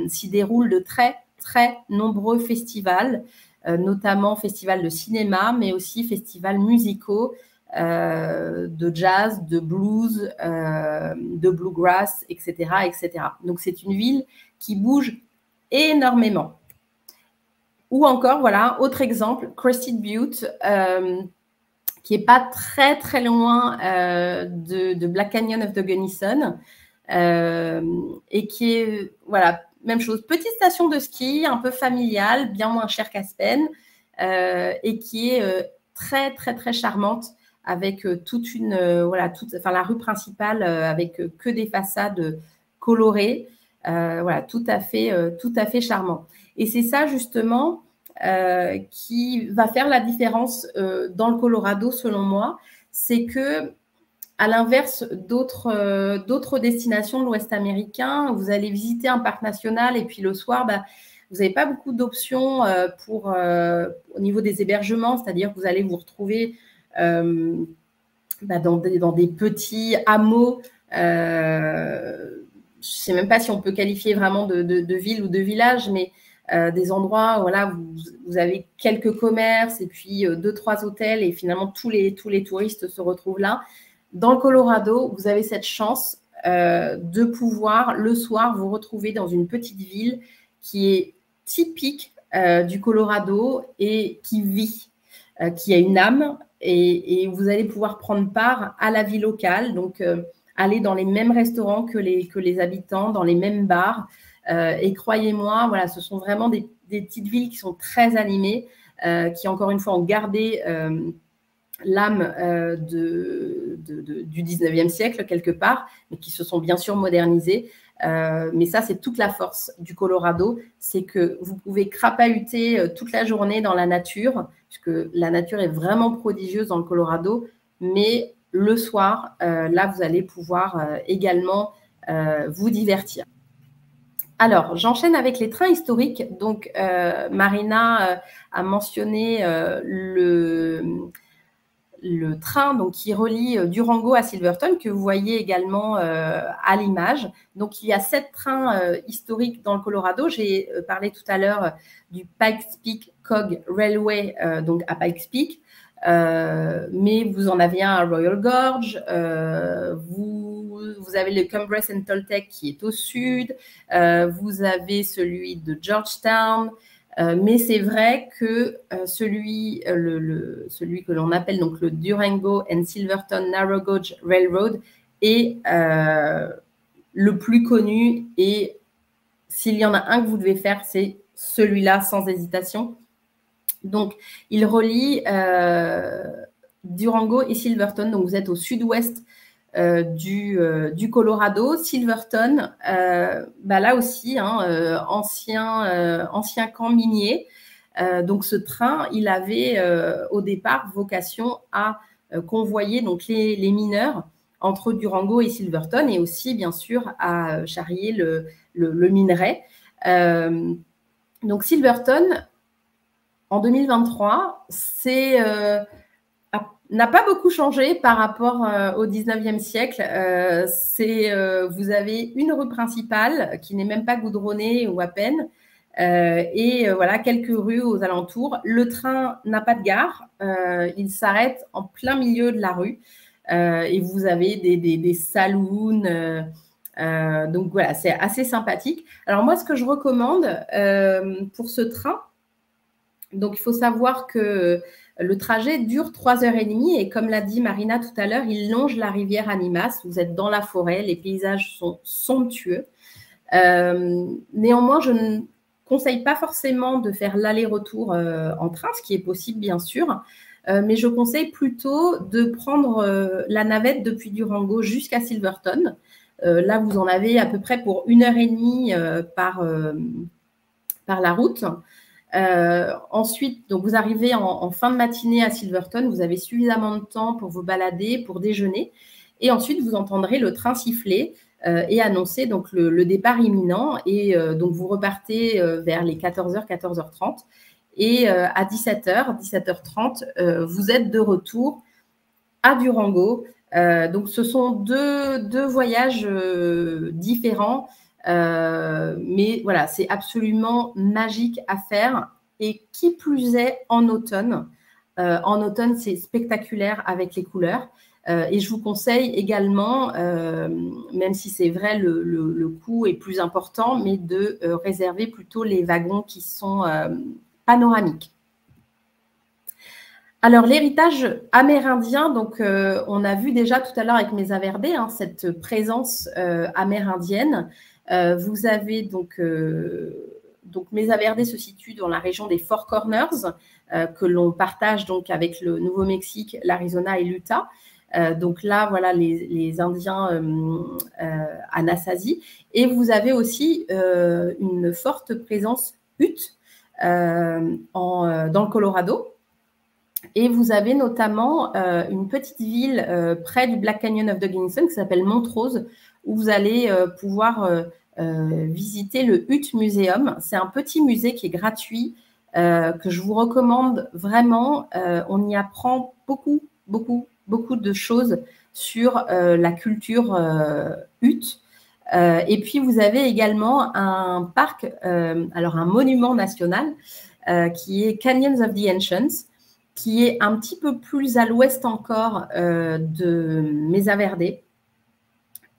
s'y déroule de très, très nombreux festivals, notamment festivals de cinéma, mais aussi festivals musicaux, de jazz, de blues, de bluegrass, etc., etc. Donc, c'est une ville qui bouge énormément. Ou encore, voilà, autre exemple, Crested Butte, qui n'est pas très, très loin de Black Canyon of the Gunnison, et qui est, voilà, même chose, petite station de ski, un peu familiale, bien moins chère qu'Aspen, et qui est très, très, très charmante, avec la rue principale, avec que des façades colorées, voilà, tout à fait charmant. Et c'est ça, justement, qui va faire la différence dans le Colorado, selon moi, c'est que, à l'inverse d'autres destinations de l'Ouest américain, vous allez visiter un parc national et puis le soir, vous n'avez pas beaucoup d'options au niveau des hébergements, c'est-à-dire que vous allez vous retrouver dans des petits hameaux. Je ne sais même pas si on peut qualifier vraiment de ville ou de village, mais des endroits, voilà, vous avez quelques commerces et puis 2-3 hôtels et finalement tous les touristes se retrouvent là. Dans le Colorado, vous avez cette chance de pouvoir le soir vous retrouver dans une petite ville qui est typique du Colorado et qui vit, qui a une âme et vous allez pouvoir prendre part à la vie locale, donc aller dans les mêmes restaurants que les habitants, dans les mêmes bars. Et croyez-moi, voilà, ce sont vraiment des petites villes qui sont très animées, qui encore une fois ont gardé l'âme du 19e siècle quelque part, mais qui se sont bien sûr modernisées. Mais ça, c'est toute la force du Colorado, c'est que vous pouvez crapahuter toute la journée dans la nature, puisque la nature est vraiment prodigieuse dans le Colorado, mais le soir, là, vous allez pouvoir également vous divertir. Alors, j'enchaîne avec les trains historiques. Donc, Marina a mentionné le train donc, qui relie Durango à Silverton, que vous voyez également à l'image. Donc, il y a 7 trains historiques dans le Colorado. J'ai parlé tout à l'heure du Pikes Peak Cog Railway, donc à Pikes Peak. Mais vous en avez un à Royal Gorge, vous avez le Cumbres and Toltec qui est au sud, vous avez celui de Georgetown, mais c'est vrai que celui que l'on appelle donc le Durango and Silverton Narrow Gauge Railroad est le plus connu, et s'il y en a un que vous devez faire, c'est celui-là sans hésitation. Donc, il relie Durango et Silverton. Donc, vous êtes au sud-ouest du Colorado. Silverton, là aussi, ancien camp minier. Donc, ce train, il avait au départ vocation à convoyer donc, les mineurs entre Durango et Silverton, et aussi, bien sûr, à charrier le minerai. Donc, Silverton, en 2023, n'a pas beaucoup changé par rapport au 19e siècle. Vous avez une rue principale qui n'est même pas goudronnée ou à peine, et voilà, quelques rues aux alentours. Le train n'a pas de gare, il s'arrête en plein milieu de la rue, et vous avez des saloons. Donc voilà, c'est assez sympathique. Alors moi, ce que je recommande pour ce train, donc, il faut savoir que le trajet dure 3h30 et comme l'a dit Marina tout à l'heure, il longe la rivière Animas. Vous êtes dans la forêt, les paysages sont somptueux. Néanmoins, je ne conseille pas forcément de faire l'aller-retour en train, ce qui est possible bien sûr, mais je conseille plutôt de prendre la navette depuis Durango jusqu'à Silverton. Là, vous en avez à peu près pour 1h30 par la route. Ensuite, donc vous arrivez en fin de matinée à Silverton, vous avez suffisamment de temps pour vous balader, pour déjeuner, et ensuite vous entendrez le train siffler et annoncer donc le départ imminent, et donc vous repartez vers les 14h, 14h30, et à 17h30, vous êtes de retour à Durango. Donc ce sont deux voyages différents. Mais voilà, c'est absolument magique à faire, et qui plus est en automne. En automne, c'est spectaculaire avec les couleurs. Et je vous conseille également, même si c'est vrai, le coût est plus important, mais de réserver plutôt les wagons qui sont panoramiques. Alors, l'héritage amérindien, donc on a vu déjà tout à l'heure avec Mesa Verde, cette présence amérindienne. Vous avez donc Mesa Verde se situe dans la région des Four Corners, que l'on partage donc avec le Nouveau-Mexique, l'Arizona et l'Utah. Donc là, voilà les Indiens Anasazi. Et vous avez aussi une forte présence Ute dans le Colorado. Et vous avez notamment une petite ville près du Black Canyon of the Gunnison qui s'appelle Montrose, où vous allez pouvoir visiter le Ute Museum. C'est un petit musée qui est gratuit, que je vous recommande vraiment. On y apprend beaucoup de choses sur la culture Ute. Et puis, vous avez également un parc, alors un monument national, qui est Canyons of the Ancients, qui est un petit peu plus à l'ouest encore de Mesa Verde.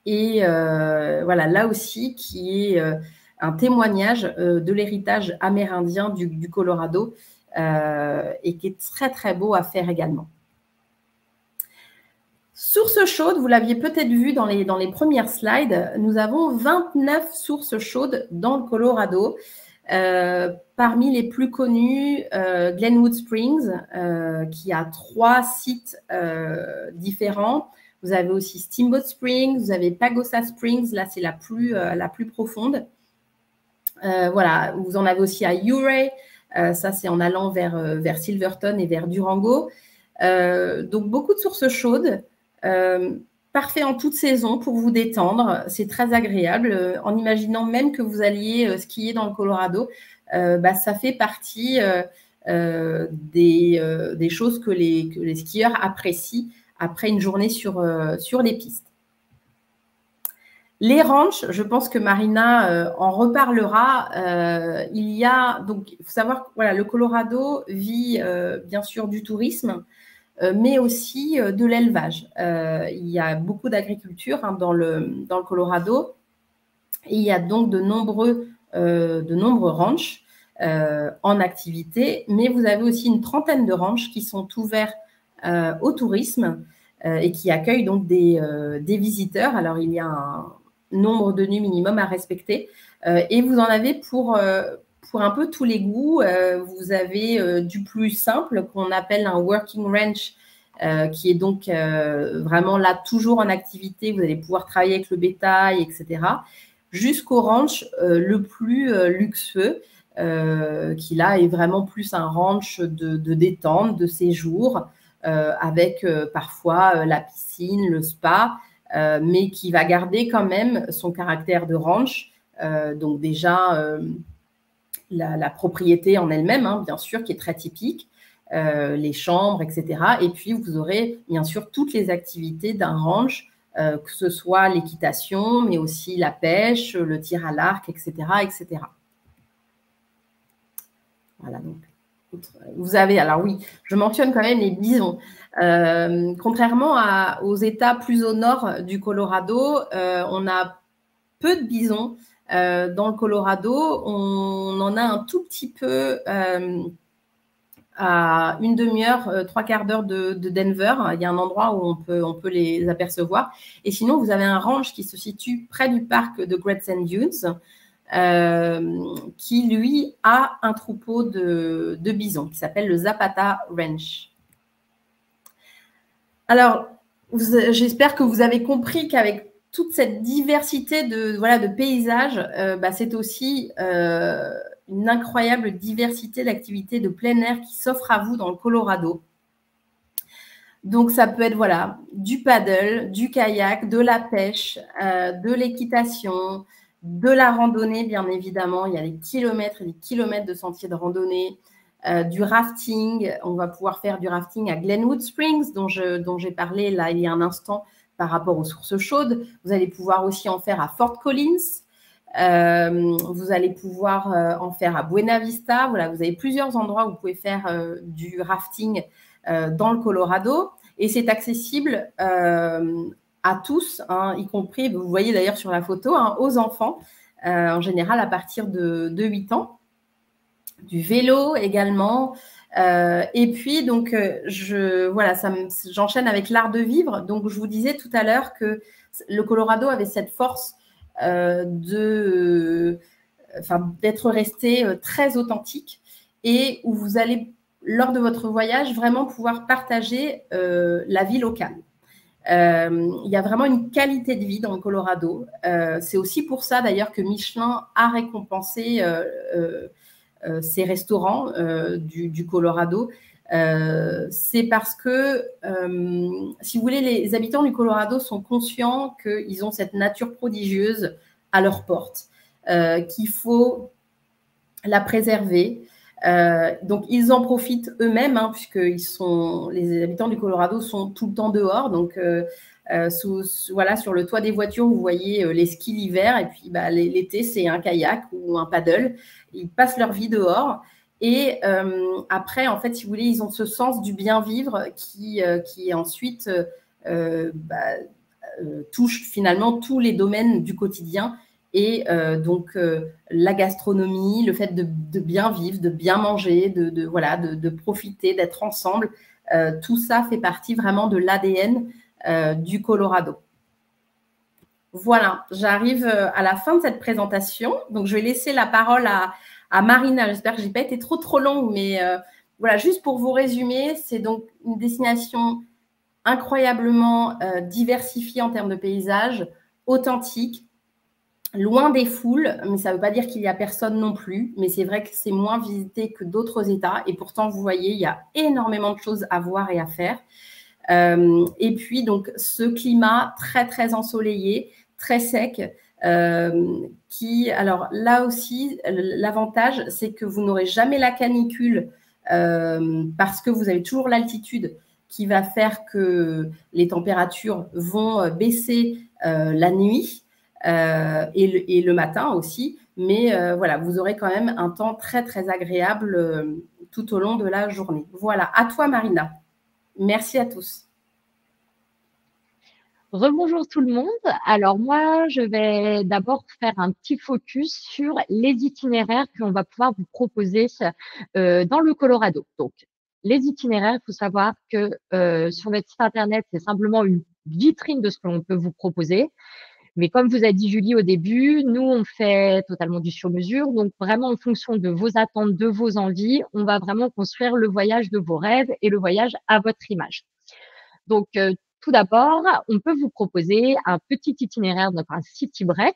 Et voilà, là aussi, qui est un témoignage de l'héritage amérindien du Colorado et qui est très, très beau à faire également. Sources chaudes, vous l'aviez peut-être vu dans les premières slides, nous avons 29 sources chaudes dans le Colorado. Parmi les plus connus, Glenwood Springs, qui a 3 sites différents. Vous avez aussi Steamboat Springs, vous avez Pagosa Springs, là c'est la plus profonde. Voilà, vous en avez aussi à Ouray, ça c'est en allant vers Silverton et vers Durango. Donc beaucoup de sources chaudes. Parfait en toute saison pour vous détendre, c'est très agréable. En imaginant même que vous alliez skier dans le Colorado, ça fait partie des choses que les skieurs apprécient après une journée sur les pistes. Les ranchs, je pense que Marina en reparlera. Il faut savoir que voilà, le Colorado vit bien sûr du tourisme, mais aussi de l'élevage. Il y a beaucoup d'agriculture dans le Colorado et il y a donc de nombreux ranchs en activité, mais vous avez aussi une trentaine de ranchs qui sont ouverts au tourisme et qui accueillent donc des visiteurs. Alors, il y a un nombre de nuits minimum à respecter et vous en avez pour un peu tous les goûts. Vous avez du plus simple qu'on appelle un working ranch qui est donc vraiment là toujours en activité. Vous allez pouvoir travailler avec le bétail, etc. Jusqu'au ranch le plus luxueux qui là est vraiment plus un ranch de détente, de séjour avec parfois la piscine, le spa, mais qui va garder quand même son caractère de ranch. Donc déjà la propriété en elle-même, bien sûr, qui est très typique, les chambres, etc. Et puis, vous aurez bien sûr toutes les activités d'un ranch, que ce soit l'équitation, mais aussi la pêche, le tir à l'arc, etc., etc. Voilà, donc, vous avez, alors oui, je mentionne quand même les bisons. Contrairement aux États plus au nord du Colorado, on a peu de bisons. Dans le Colorado, on en a un tout petit peu à une demi-heure, 3/4 d'heure de Denver. Il y a un endroit où on peut les apercevoir. Et sinon, vous avez un ranch qui se situe près du parc de Great Sand Dunes, qui, lui, a un troupeau de bisons qui s'appelle le Zapata Ranch. Alors, j'espère que vous avez compris qu'avec toute cette diversité de paysages, c'est aussi une incroyable diversité d'activités de plein air qui s'offre à vous dans le Colorado. Donc, ça peut être du paddle, du kayak, de la pêche, de l'équitation, de la randonnée, bien évidemment. Il y a des kilomètres et des kilomètres de sentiers de randonnée, du rafting. On va pouvoir faire du rafting à Glenwood Springs, dont j'ai parlé là il y a un instant, par rapport aux sources chaudes. Vous allez pouvoir aussi en faire à Fort Collins. Vous allez pouvoir en faire à Buena Vista. Voilà, vous avez plusieurs endroits où vous pouvez faire du rafting dans le Colorado. Et c'est accessible à tous, y compris, vous voyez d'ailleurs sur la photo, aux enfants, en général à partir de 8 ans. Du vélo également. Et puis, donc, j'enchaîne avec l'art de vivre. Donc, je vous disais tout à l'heure que le Colorado avait cette force d'être resté très authentique et où vous allez, lors de votre voyage, vraiment pouvoir partager la vie locale. Il y a vraiment une qualité de vie dans le Colorado. C'est aussi pour ça, d'ailleurs, que Michelin a récompensé ces restaurants du Colorado. C'est parce que, si vous voulez, les habitants du Colorado sont conscients qu'ils ont cette nature prodigieuse à leur porte, qu'il faut la préserver. Donc, ils en profitent eux-mêmes, puisque les habitants du Colorado sont tout le temps dehors. Donc, Voilà, sur le toit des voitures, vous voyez les skis l'hiver, et puis l'été, c'est un kayak ou un paddle. Ils passent leur vie dehors. Et après, en fait, si vous voulez, ils ont ce sens du bien vivre qui ensuite touche finalement tous les domaines du quotidien. Et donc, la gastronomie, le fait de bien vivre, de bien manger, de profiter, d'être ensemble, tout ça fait partie vraiment de l'ADN du Colorado. Voilà, j'arrive à la fin de cette présentation. Donc, je vais laisser la parole à Marina. J'espère que je n'ai pas été trop longue, mais voilà, juste pour vous résumer, c'est donc une destination incroyablement diversifiée en termes de paysages, authentique, loin des foules, mais ça ne veut pas dire qu'il n'y a personne non plus, mais c'est vrai que c'est moins visité que d'autres États, et pourtant, vous voyez, il y a énormément de choses à voir et à faire. Et puis, donc, ce climat très, très ensoleillé, très sec, alors là aussi, l'avantage, c'est que vous n'aurez jamais la canicule parce que vous avez toujours l'altitude qui va faire que les températures vont baisser la nuit et le matin aussi. Mais voilà, vous aurez quand même un temps très, très agréable tout au long de la journée. Voilà, à toi, Marina. Merci à tous. Rebonjour tout le monde. Alors moi, je vais d'abord faire un petit focus sur les itinéraires que l'on va pouvoir vous proposer dans le Colorado. Donc, les itinéraires, il faut savoir que sur notre site internet, c'est simplement une vitrine de ce que l'on peut vous proposer. Mais comme vous a dit Julie au début, nous, on fait totalement du sur-mesure. Donc, vraiment, en fonction de vos attentes, de vos envies, on va vraiment construire le voyage de vos rêves et le voyage à votre image. Donc, tout d'abord, on peut vous proposer un petit itinéraire, donc un city break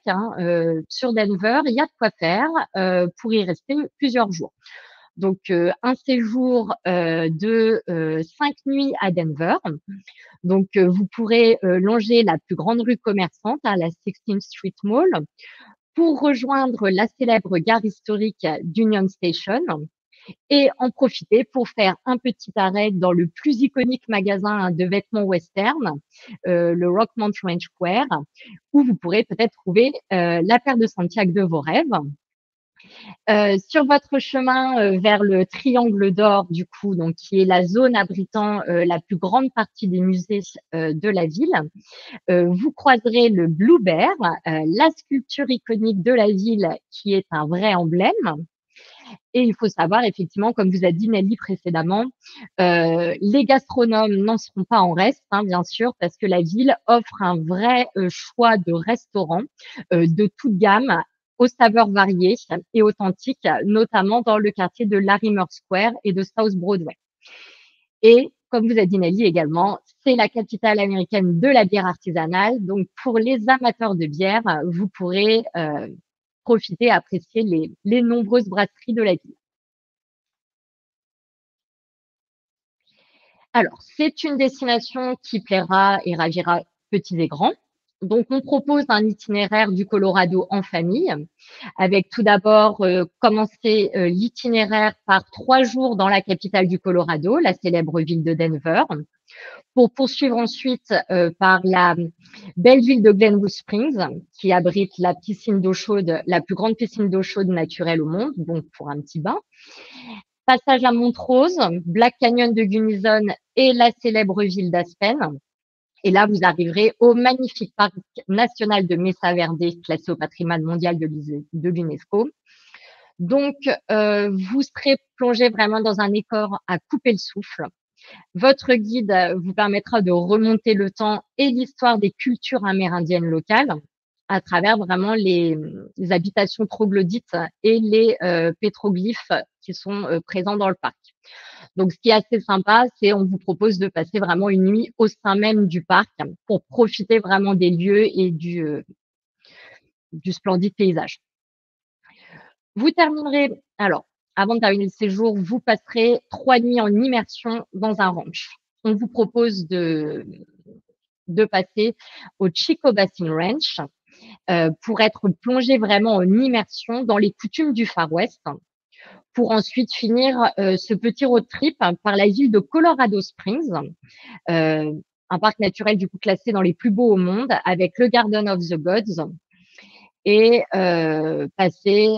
sur Denver. Il y a de quoi faire pour y rester plusieurs jours. Donc, un séjour de 5 nuits à Denver. Donc, vous pourrez longer la plus grande rue commerçante, la 16th Street Mall, pour rejoindre la célèbre gare historique d'Union Station et en profiter pour faire un petit arrêt dans le plus iconique magasin de vêtements western, le Rockmont Ranch Square, où vous pourrez peut-être trouver la paire de Santiago de vos rêves. Sur votre chemin vers le Triangle d'Or, du coup, donc qui est la zone abritant la plus grande partie des musées de la ville, vous croiserez le Blue Bear, la sculpture iconique de la ville qui est un vrai emblème. Et il faut savoir, effectivement, comme vous a dit Nelly précédemment, les gastronomes n'en seront pas en reste, bien sûr, parce que la ville offre un vrai choix de restaurants de toute gamme, aux saveurs variées et authentiques, notamment dans le quartier de Larimer Square et de South Broadway. Et comme vous a dit Nelly également, c'est la capitale américaine de la bière artisanale. Donc, pour les amateurs de bière, vous pourrez profiter, apprécier les nombreuses brasseries de la ville. Alors, c'est une destination qui plaira et ravira petits et grands. Donc, on propose un itinéraire du Colorado en famille, avec tout d'abord commencer l'itinéraire par 3 jours dans la capitale du Colorado, la célèbre ville de Denver, pour poursuivre ensuite par la belle ville de Glenwood Springs, qui abrite la piscine d'eau chaude, la plus grande piscine d'eau chaude naturelle au monde, donc pour un petit bain. Passage à Montrose, Black Canyon de Gunnison et la célèbre ville d'Aspen. Et là, vous arriverez au magnifique parc national de Mesa Verde, classé au patrimoine mondial de l'UNESCO. Donc, vous serez plongé vraiment dans un décor à couper le souffle. Votre guide vous permettra de remonter le temps et l'histoire des cultures amérindiennes locales à travers vraiment les habitations troglodytes et les pétroglyphes qui sont présents dans le parc. Donc, ce qui est assez sympa, c'est on vous propose de passer vraiment une nuit au sein même du parc pour profiter vraiment des lieux et du splendide paysage. Vous terminerez, alors, avant de terminer le séjour, vous passerez 3 nuits en immersion dans un ranch. On vous propose de passer au Chico Basin Ranch pour être plongé vraiment en immersion dans les coutumes du Far West, pour ensuite finir ce petit road trip par la ville de Colorado Springs, un parc naturel du coup classé dans les plus beaux au monde, avec le Garden of the Gods, et passer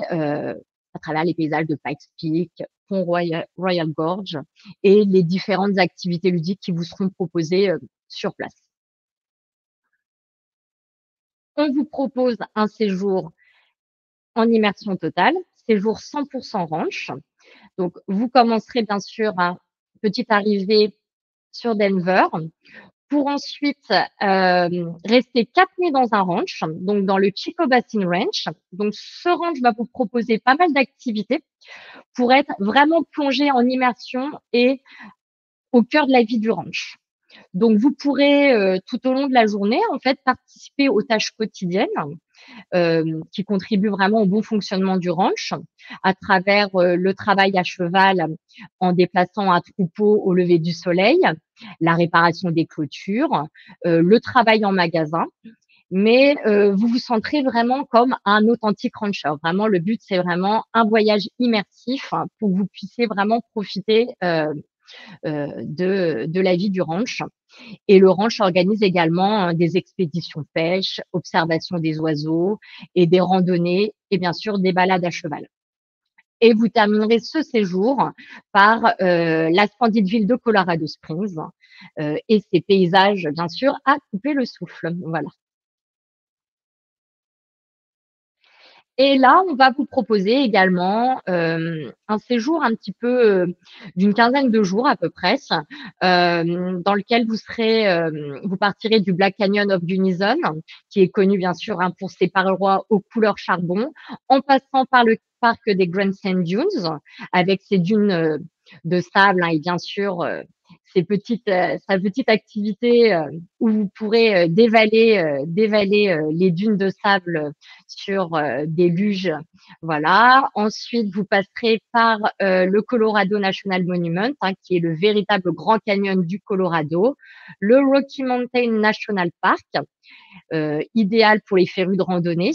à travers les paysages de Pikes Peak, Pont Royal Gorge, et les différentes activités ludiques qui vous seront proposées sur place. On vous propose un séjour en immersion totale, séjour 100% ranch. Donc, vous commencerez bien sûr à petite arrivée sur Denver, pour ensuite rester 4 nuits dans un ranch, donc dans le Chico Basin Ranch. Donc, ce ranch va vous proposer pas mal d'activités pour être vraiment plongé en immersion et au cœur de la vie du ranch. Donc, vous pourrez tout au long de la journée, en fait, participer aux tâches quotidiennes qui contribuent vraiment au bon fonctionnement du ranch, à travers le travail à cheval en déplaçant un troupeau au lever du soleil, la réparation des clôtures, le travail en magasin. Mais vous vous sentirez vraiment comme un authentique rancher. Vraiment, le but, c'est vraiment un voyage immersif pour que vous puissiez vraiment profiter de la vie du ranch. Et le ranch organise également des expéditions pêche, observation des oiseaux et des randonnées et bien sûr des balades à cheval. Et vous terminerez ce séjour par la splendide ville de Colorado Springs et ses paysages, bien sûr, à couper le souffle. Voilà. Et là, on va vous proposer également un séjour un petit peu d'une quinzaine de jours à peu près, dans lequel vous partirez du Black Canyon of Gunnison, qui est connu bien sûr pour ses parois aux couleurs charbon, en passant par le parc des Grand Sand Dunes, avec ses dunes de sable et bien sûr sa petite activité où vous pourrez dévaler les dunes de sable sur des luges. Voilà. Ensuite, vous passerez par le Colorado National Monument, qui est le véritable Grand Canyon du Colorado, le Rocky Mountain National Park, idéal pour les férus de randonnée,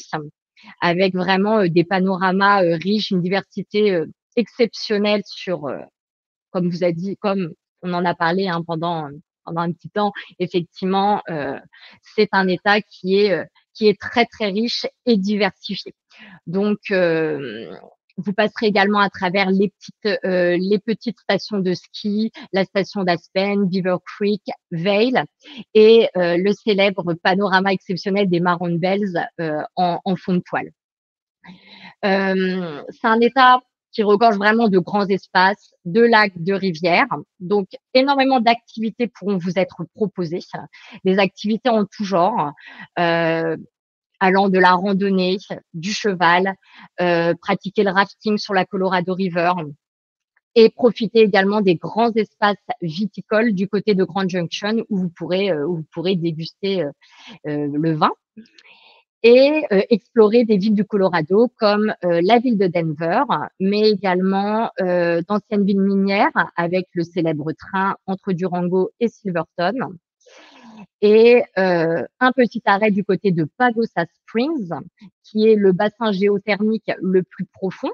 avec vraiment des panoramas riches, une diversité exceptionnelle sur, comme on en a parlé pendant un petit temps. Effectivement, c'est un État qui est très très riche et diversifié. Donc, vous passerez également à travers les petites stations de ski, la station d'Aspen, Beaver Creek, Vail et le célèbre panorama exceptionnel des Marron Bells en fond de toile. C'est un État qui regorge vraiment de grands espaces, de lacs, de rivières. Donc, énormément d'activités pourront vous être proposées, des activités en tout genre, allant de la randonnée, du cheval, pratiquer le rafting sur la Colorado River et profiter également des grands espaces viticoles du côté de Grand Junction où vous pourrez déguster le vin. Et explorer des villes du Colorado comme la ville de Denver, mais également d'anciennes villes minières avec le célèbre train entre Durango et Silverton. Et un petit arrêt du côté de Pagosa Springs, qui est le bassin géothermique le plus profond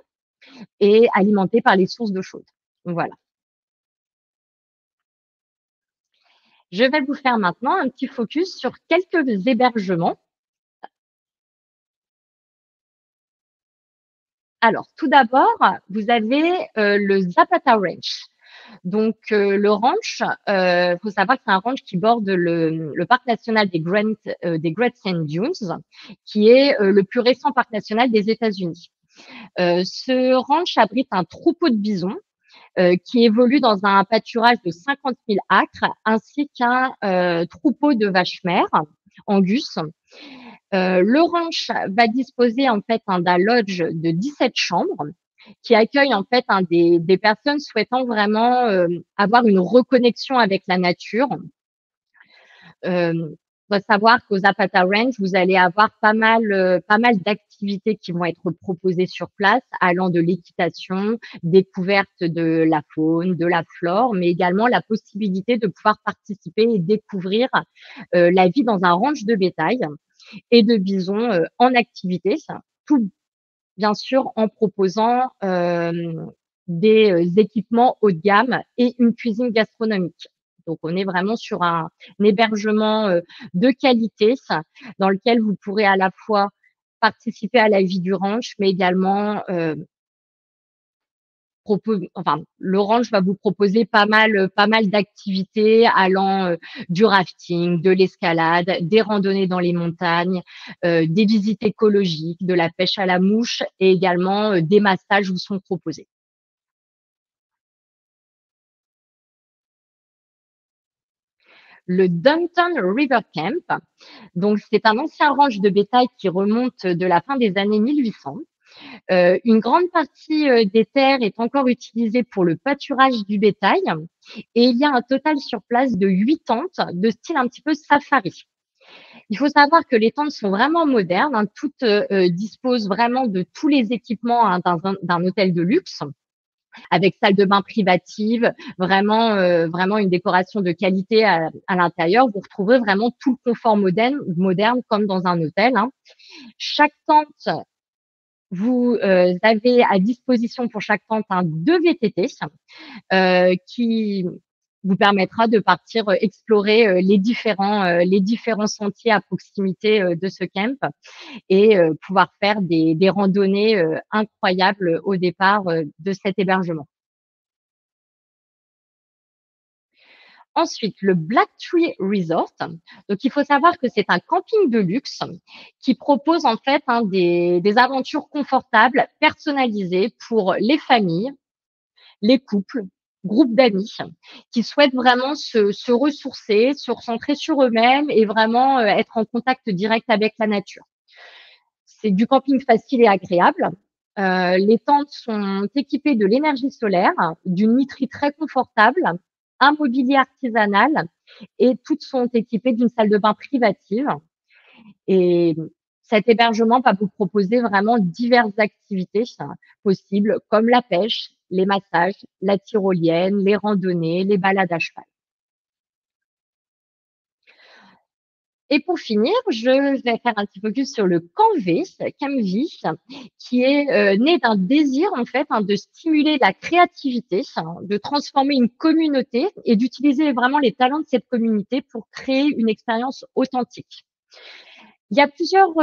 et alimenté par les sources d'eau chaude. Voilà. Je vais vous faire maintenant un petit focus sur quelques hébergements. Alors, tout d'abord, vous avez le Zapata Ranch. Donc, le ranch, faut savoir que c'est un ranch qui borde le parc national des Great Sand Dunes, qui est le plus récent parc national des États-Unis. Ce ranch abrite un troupeau de bisons qui évolue dans un pâturage de 50 000 acres, ainsi qu'un troupeau de vaches mères, Angus. Le ranch va disposer en fait d'un lodge de 17 chambres qui accueille en fait des personnes souhaitant vraiment avoir une reconnexion avec la nature. Il faut savoir qu'aux Zapata Ranch, vous allez avoir pas mal d'activités qui vont être proposées sur place, allant de l'équitation, découverte de la faune, de la flore, mais également la possibilité de pouvoir participer et découvrir la vie dans un ranch de bétail et de bisons en activité, tout bien sûr en proposant des équipements haut de gamme et une cuisine gastronomique. Donc, on est vraiment sur un hébergement de qualité dans lequel vous pourrez à la fois participer à la vie du ranch, mais également le ranch va vous proposer pas mal d'activités allant du rafting, de l'escalade, des randonnées dans les montagnes, des visites écologiques, de la pêche à la mouche et également des massages vous sont proposés. Le Downton River Camp, donc c'est un ancien ranch de bétail qui remonte de la fin des années 1800. Une grande partie des terres est encore utilisée pour le pâturage du bétail et il y a un total sur place de 8 tentes de style un petit peu safari. Il faut savoir que les tentes sont vraiment modernes, hein, toutes disposent vraiment de tous les équipements hein, d'un hôtel de luxe, avec salle de bain privative, vraiment une décoration de qualité à l'intérieur. Vous retrouvez vraiment tout le confort moderne comme dans un hôtel. Hein. Chaque tente vous avez à disposition pour chaque tente deux VTT qui vous permettra de partir explorer les différents sentiers à proximité de ce camp et pouvoir faire des randonnées incroyables au départ de cet hébergement. Ensuite, le Black Tree Resort. Donc, il faut savoir que c'est un camping de luxe qui propose en fait des aventures confortables, personnalisées pour les familles, les couples, groupes d'amis qui souhaitent vraiment se ressourcer, se recentrer sur eux-mêmes et vraiment être en contact direct avec la nature. C'est du camping facile et agréable. Les tentes sont équipées de l'énergie solaire, d'une literie très confortable, un mobilier artisanal et toutes sont équipées d'une salle de bain privative. Et cet hébergement va vous proposer vraiment diverses activités possibles comme la pêche, les massages, la tyrolienne, les randonnées, les balades à cheval. Et pour finir, je vais faire un petit focus sur le Canvas, qui est né d'un désir en fait de stimuler la créativité, de transformer une communauté et d'utiliser vraiment les talents de cette communauté pour créer une expérience authentique. Il y a plusieurs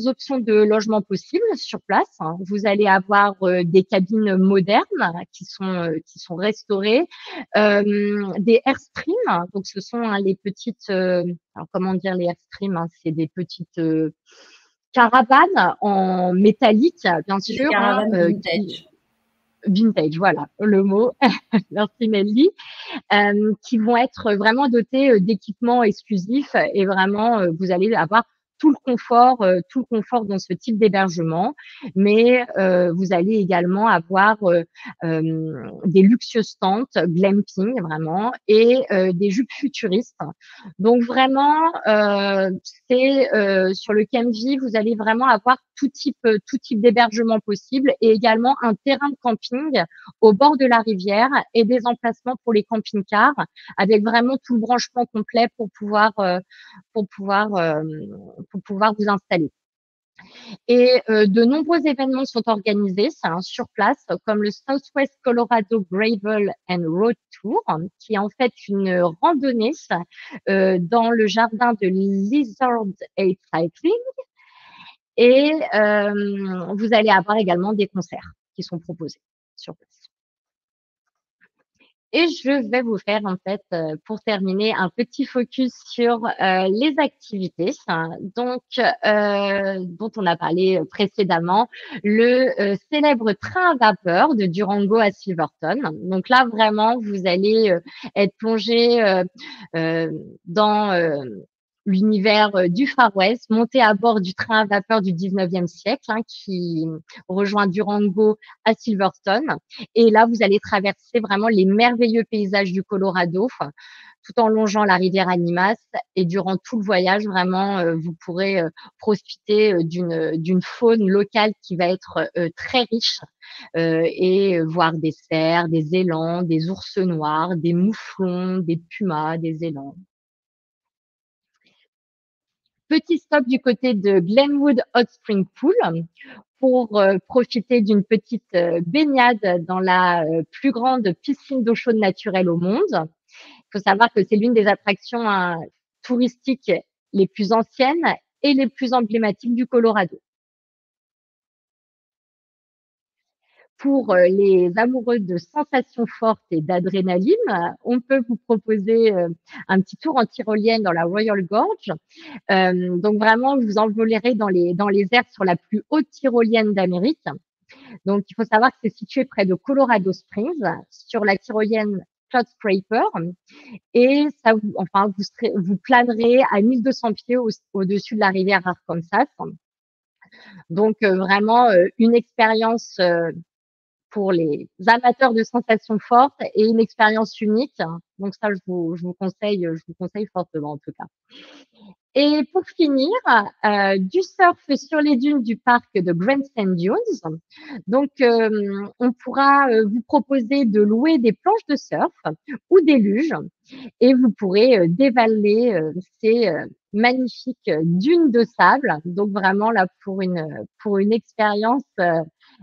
options de logement possibles sur place. Hein. Vous allez avoir des cabines modernes qui sont restaurées, des Airstream. Donc, ce sont les petites, alors comment dire les Airstream, hein, c'est des petites caravanes en métallique, bien sûr. Des caravanes vintage. Vintage, voilà le mot. Merci Melly. Qui vont être vraiment dotées d'équipements exclusifs et vraiment vous allez avoir tout le confort dans ce type d'hébergement, mais vous allez également avoir des luxueuses tentes, glamping vraiment, et des jupes futuristes. Donc vraiment, c'est sur le Camvi, vous allez vraiment avoir tout type d'hébergement possible et également un terrain de camping au bord de la rivière et des emplacements pour les camping-cars avec vraiment tout le branchement complet pour pouvoir vous installer. Et de nombreux événements sont organisés sur place, comme le Southwest Colorado Gravel and Road Tour, qui est en fait une randonnée dans le jardin de Lizard 8 Cycling. Et vous allez avoir également des concerts qui sont proposés sur place. Et je vais vous faire, en fait, pour terminer, un petit focus sur les activités, donc dont on a parlé précédemment, le célèbre train à vapeur de Durango à Silverton. Donc là, vraiment, vous allez être plongé dans l'univers du Far West, monté à bord du train à vapeur du 19e siècle qui rejoint Durango à Silverton. Et là, vous allez traverser vraiment les merveilleux paysages du Colorado, tout en longeant la rivière Animas. Et durant tout le voyage, vraiment, vous pourrez profiter d'une faune locale qui va être très riche et voir des cerfs, des élans, des ours noirs, des mouflons, des pumas, des élans. Petit stop du côté de Glenwood Hot Spring Pool pour profiter d'une petite baignade dans la plus grande piscine d'eau chaude naturelle au monde. faut savoir que c'est l'une des attractions touristiques les plus anciennes et les plus emblématiques du Colorado. Pour les amoureux de sensations fortes et d'adrénaline, on peut vous proposer un petit tour en tyrolienne dans la Royal Gorge. Donc vraiment, vous envolerez dans les airs sur la plus haute tyrolienne d'Amérique. Donc, il faut savoir que c'est situé près de Colorado Springs, sur la tyrolienne Cloud Scraper, et ça, vous planerez à 1200 pieds au-dessus de la rivière Arkansas. Donc, vraiment une expérience pour les amateurs de sensations fortes et une expérience unique. Donc ça, je vous conseille fortement en tout cas. Et pour finir, du surf sur les dunes du parc de Grand Sand Dunes. Donc, on pourra vous proposer de louer des planches de surf ou des luges et vous pourrez dévaler ces magnifiques dunes de sable. Donc, vraiment là pour une expérience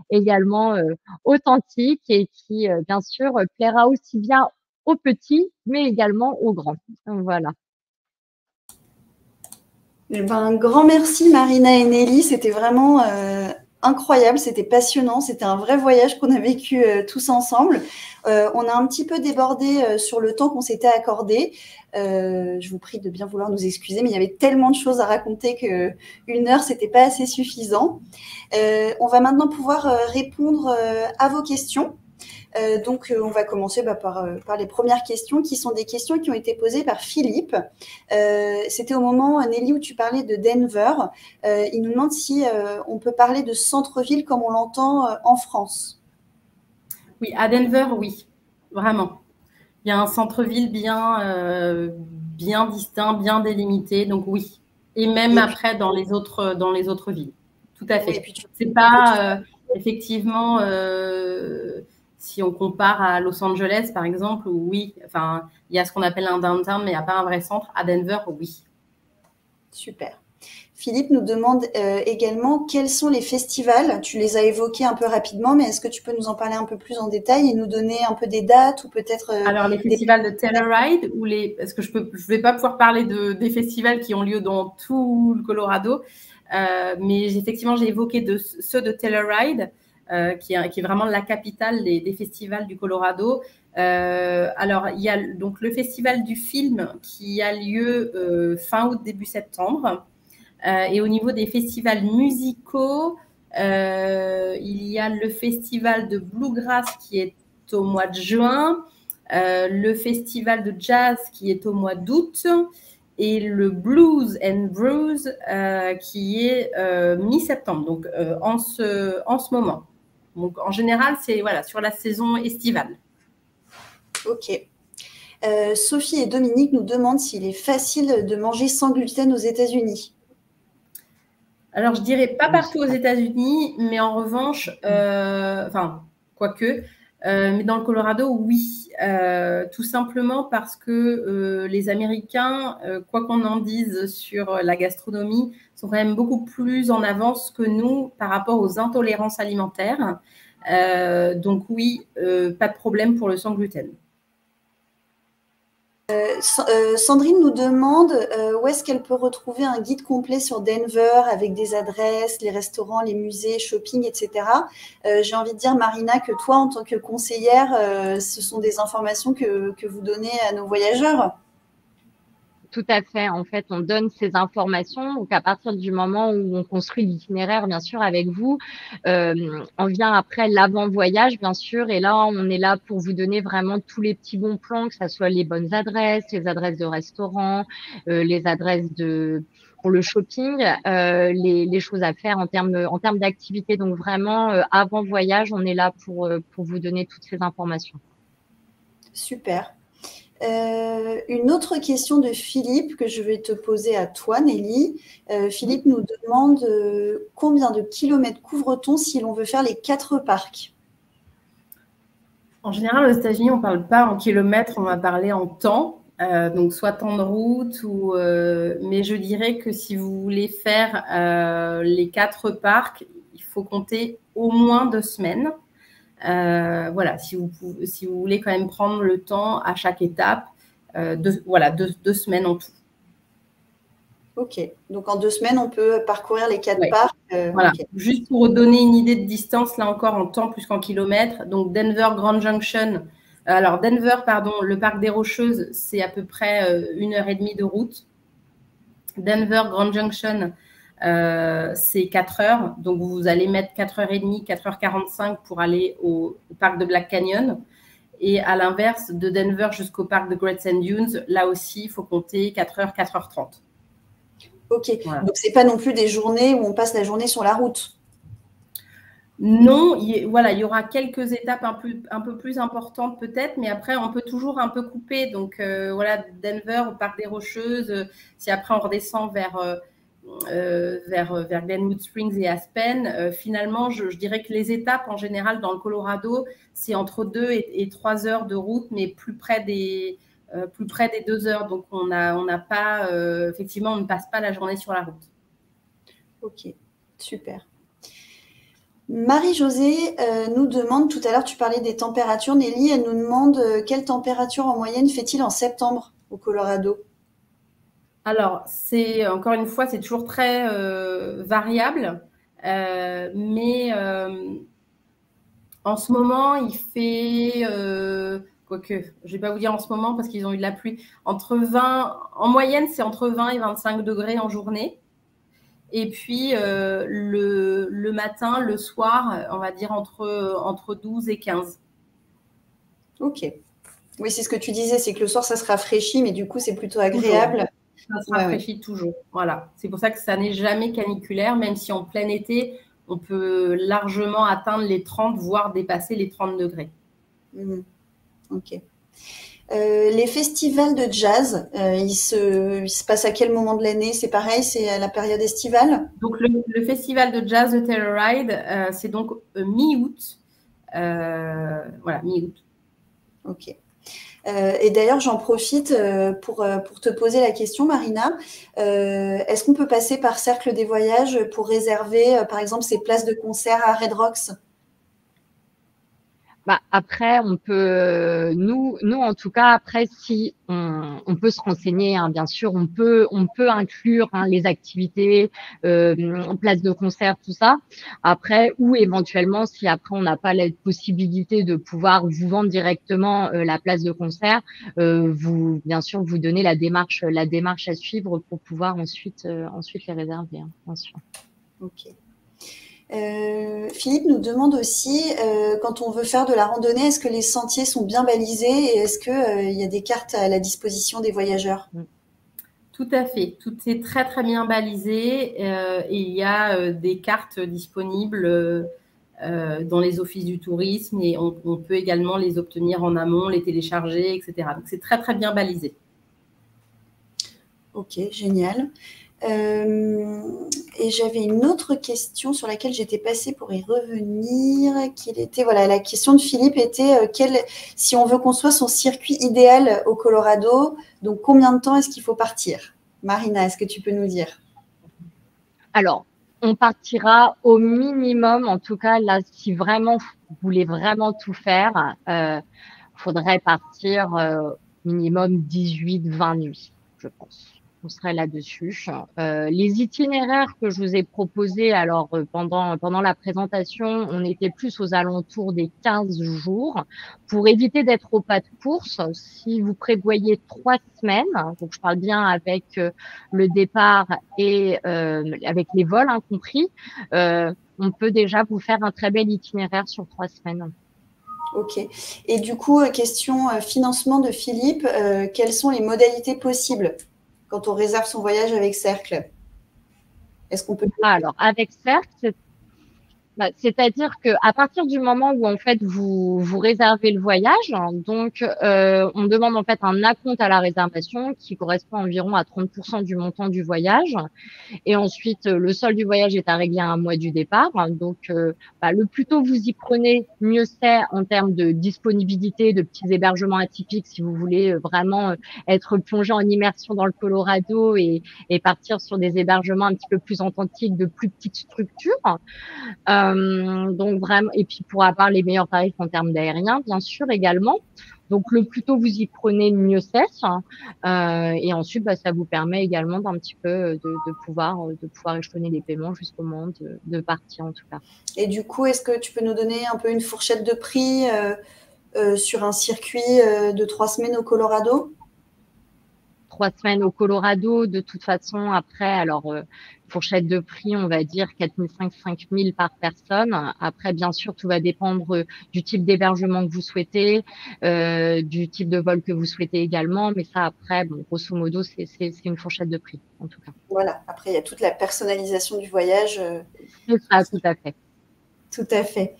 également authentique et qui, bien sûr, plaira aussi bien aux petits, mais également aux grands. Donc, voilà. Eh ben, un grand merci Marina et Nelly, c'était vraiment incroyable, c'était passionnant, c'était un vrai voyage qu'on a vécu tous ensemble. On a un petit peu débordé sur le temps qu'on s'était accordé. Je vous prie de bien vouloir nous excuser, mais il y avait tellement de choses à raconter qu'une heure, c'était pas assez suffisant. On va maintenant pouvoir répondre à vos questions. Donc, on va commencer par les premières questions, qui sont des questions qui ont été posées par Philippe. C'était au moment, Nelly, où tu parlais de Denver. Il nous demande si on peut parler de centre-ville comme on l'entend en France. Oui, à Denver, oui, vraiment. Il y a un centre-ville bien distinct, bien délimité, donc oui. Et même après dans les autres villes. Tout à fait. C'est pas effectivement si on compare à Los Angeles, par exemple, où oui, enfin, il y a ce qu'on appelle un downtown, mais il n'y a pas un vrai centre. À Denver, oui. Super. Philippe nous demande également quels sont les festivals. Tu les as évoqués un peu rapidement, mais est-ce que tu peux nous en parler un peu plus en détail et nous donner un peu des dates ou peut-être alors les festivals de Telluride ou parce que je vais pas pouvoir parler des festivals qui ont lieu dans tout le Colorado, mais effectivement j'ai évoqué ceux de Telluride. Qui est vraiment la capitale des festivals du Colorado. Alors, il y a donc le festival du film qui a lieu fin août, début septembre. Et au niveau des festivals musicaux, il y a le festival de Bluegrass qui est au mois de juin, le festival de jazz qui est au mois d'août, et le Blues and Brews qui est mi-septembre, donc en ce moment. Donc, en général, c'est sur la saison estivale. Ok. Sophie et Dominique nous demandent s'il est facile de manger sans gluten aux États-Unis. Alors, je dirais pas partout aux États-Unis, mais en revanche, quoique, mais dans le Colorado, oui. Tout simplement parce que les Américains, quoi qu'on en dise sur la gastronomie, sont quand même beaucoup plus en avance que nous par rapport aux intolérances alimentaires. Donc oui, pas de problème pour le sans gluten. Sandrine nous demande où est-ce qu'elle peut retrouver un guide complet sur Denver avec des adresses, les restaurants, les musées, shopping, etc. J'ai envie de dire, Marina, que toi, en tant que conseillère, ce sont des informations que vous donnez à nos voyageurs. Tout à fait. En fait, on donne ces informations. Donc, à partir du moment où on construit l'itinéraire, bien sûr, avec vous, on vient après l'avant-voyage, bien sûr. Et là, on est là pour vous donner vraiment tous les petits bons plans, que ça soit les bonnes adresses, les adresses de restaurants, les adresses pour le shopping, les choses à faire en termes d'activité. Donc, vraiment, avant voyage, on est là pour vous donner toutes ces informations. Super. Une autre question de Philippe que je vais te poser à toi, Nelly. Philippe nous demande combien de kilomètres couvre-t-on si l'on veut faire les 4 parcs? En général, aux États-Unis, on ne parle pas en kilomètres, on va parler en temps. Donc, soit temps de route, mais je dirais que si vous voulez faire les 4 parcs, il faut compter au moins 2 semaines. Si vous voulez quand même prendre le temps à chaque étape, deux semaines en tout. Ok, donc en 2 semaines, on peut parcourir les 4 Ouais. parcs. Voilà, okay. Juste pour donner une idée de distance, là encore en temps plus qu'en kilomètres. Donc Denver Grand Junction, le parc des Rocheuses, c'est à peu près 1h30 de route. Denver Grand Junction, c'est 4 heures. Donc vous allez mettre 4h30, 4h45 pour aller au parc de Black Canyon. Et à l'inverse, de Denver jusqu'au parc de Great Sand Dunes, là aussi, il faut compter 4h, 4h30. Ok, voilà. Donc ce n'est pas non plus des journées où on passe la journée sur la route. Non, il y aura quelques étapes un peu plus importantes peut-être, mais après, on peut toujours un peu couper. Donc, Denver, au parc des Rocheuses, si après on redescend vers Glenwood Springs et Aspen, finalement, je dirais que les étapes, en général, dans le Colorado, c'est entre 2 et 3 heures de route, mais plus près des 2 heures. Donc, on n'a pas, effectivement, on ne passe pas la journée sur la route. Ok, super. Marie-Josée nous demande, tout à l'heure tu parlais des températures, Nelly, elle nous demande quelle température en moyenne fait-il en septembre au Colorado? Alors, encore une fois, c'est toujours très variable, mais en ce moment, il fait, quoique, je ne vais pas vous dire en ce moment parce qu'ils ont eu de la pluie, en moyenne, c'est entre 20 et 25 degrés en journée. Et puis, le matin, le soir, on va dire entre 12 et 15. Ok. Oui, c'est ce que tu disais, c'est que le soir, ça se rafraîchit, mais du coup, c'est plutôt agréable. Ça se rafraîchit toujours. Voilà. C'est pour ça que ça n'est jamais caniculaire, même si en plein été, on peut largement atteindre les 30, voire dépasser les 30 degrés. Ok. Les festivals de jazz, ils se passent à quel moment de l'année? C'est pareil, c'est à la période estivale? Donc, le festival de jazz de Telluride, c'est donc mi-août. Mi-août. Ok. Et d'ailleurs, j'en profite pour te poser la question, Marina. Est-ce qu'on peut passer par Cercle des Voyages pour réserver, par exemple, ces places de concert à Red Rocks? Après, on peut, nous en tout cas, après, si on peut se renseigner, hein, bien sûr, on peut inclure les activités, places de concert, tout ça. Après, ou éventuellement, si après on n'a pas la possibilité de pouvoir vous vendre directement la place de concert, bien sûr, vous donnez la démarche à suivre pour pouvoir ensuite les réserver, hein, bien sûr. Ok. Philippe nous demande aussi, quand on veut faire de la randonnée, est-ce que les sentiers sont bien balisés et est-ce qu'il y a des cartes à la disposition des voyageurs? Tout à fait. Tout est très, très bien balisé et il y a des cartes disponibles dans les offices du tourisme et on peut également les obtenir en amont, les télécharger, etc. Donc, c'est très, très bien balisé. Ok, génial. Et j'avais une autre question sur laquelle j'étais passée pour y revenir. La question de Philippe était si on veut construire son circuit idéal au Colorado, donc combien de temps est-ce qu'il faut partir? Marina, est-ce que tu peux nous dire? Alors, on partira au minimum, en tout cas, là, si vraiment vous voulez vraiment tout faire, faudrait partir minimum 18-20 nuits, je pense. On serait là-dessus. Les itinéraires que je vous ai proposés, alors pendant la présentation, on était plus aux alentours des 15 jours. Pour éviter d'être au pas de course, si vous prévoyez 3 semaines, donc je parle bien avec le départ et avec les vols compris, on peut déjà vous faire un très bel itinéraire sur 3 semaines. Ok. Et du coup, question financement de Philippe, quelles sont les modalités possibles quand on réserve son voyage avec Cercle? Est-ce qu'on peut... Alors, avec Cercle, c'est-à-dire que à partir du moment où en fait vous réservez le voyage, donc on demande en fait un acompte à la réservation qui correspond environ à 30% du montant du voyage. Et ensuite, le solde du voyage est à régler à un mois du départ. Donc, le plus tôt vous y prenez, mieux c'est en termes de disponibilité, de petits hébergements atypiques si vous voulez vraiment être plongé en immersion dans le Colorado et partir sur des hébergements un petit peu plus authentiques, de plus petites structures. Donc vraiment, et puis pour avoir les meilleurs tarifs en termes d'aérien, bien sûr également. Donc le plus tôt vous y prenez, le mieux c'est. Et ensuite, ça vous permet également d'un petit peu de pouvoir échelonner les paiements jusqu'au moment de partir en tout cas. Et du coup, est-ce que tu peux nous donner un peu une fourchette de prix sur un circuit de 3 semaines au Colorado? 3 semaines au Colorado, de toute façon, après, alors, fourchette de prix, on va dire 4 500 5 000 par personne. Après, bien sûr, tout va dépendre du type d'hébergement que vous souhaitez, du type de vol que vous souhaitez également. Mais ça, après, bon, grosso modo, c'est une fourchette de prix, en tout cas. Voilà. Après, il y a toute la personnalisation du voyage. C'est ça, tout à fait. Tout à fait.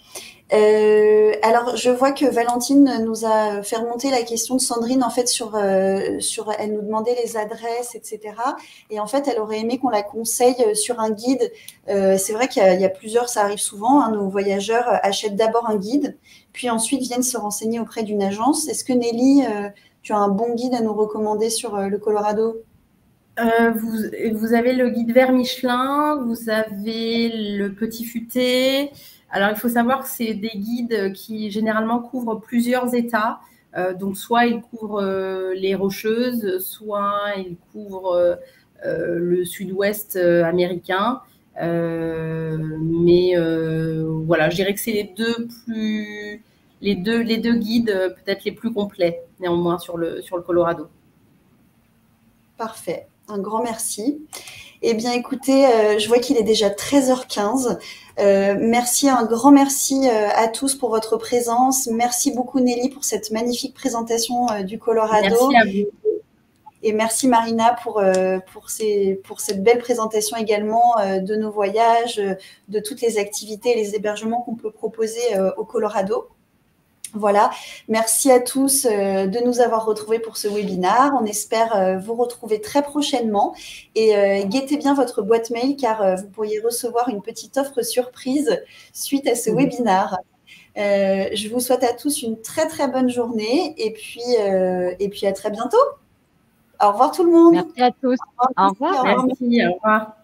Alors, je vois que Valentine nous a fait remonter la question de Sandrine, en fait, elle nous demandait les adresses, etc. Et en fait, elle aurait aimé qu'on la conseille sur un guide. C'est vrai qu'il y a plusieurs, ça arrive souvent, hein, nos voyageurs achètent d'abord un guide, puis ensuite viennent se renseigner auprès d'une agence. Est-ce que Nelly, tu as un bon guide à nous recommander sur le Colorado? Vous avez le guide vert Michelin, vous avez le Petit Futé. Alors, il faut savoir que c'est des guides qui généralement couvrent plusieurs États. Donc, soit ils couvrent les Rocheuses, soit ils couvrent le sud-ouest américain. Mais voilà, je dirais que c'est les deux guides peut-être les plus complets, néanmoins, sur le Colorado. Parfait. Un grand merci. Eh bien, écoutez, je vois qu'il est déjà 13h15. Un grand merci à tous pour votre présence. Merci beaucoup Nelly pour cette magnifique présentation du Colorado. Merci à vous. Et merci Marina pour cette belle présentation également de nos voyages, de toutes les activités et les hébergements qu'on peut proposer au Colorado. Voilà, merci à tous de nous avoir retrouvés pour ce webinaire. On espère vous retrouver très prochainement et guettez bien votre boîte mail car vous pourriez recevoir une petite offre surprise suite à ce webinaire. Je vous souhaite à tous une très très bonne journée et puis à très bientôt. Au revoir tout le monde. Merci à tous. Au revoir. Merci, au revoir.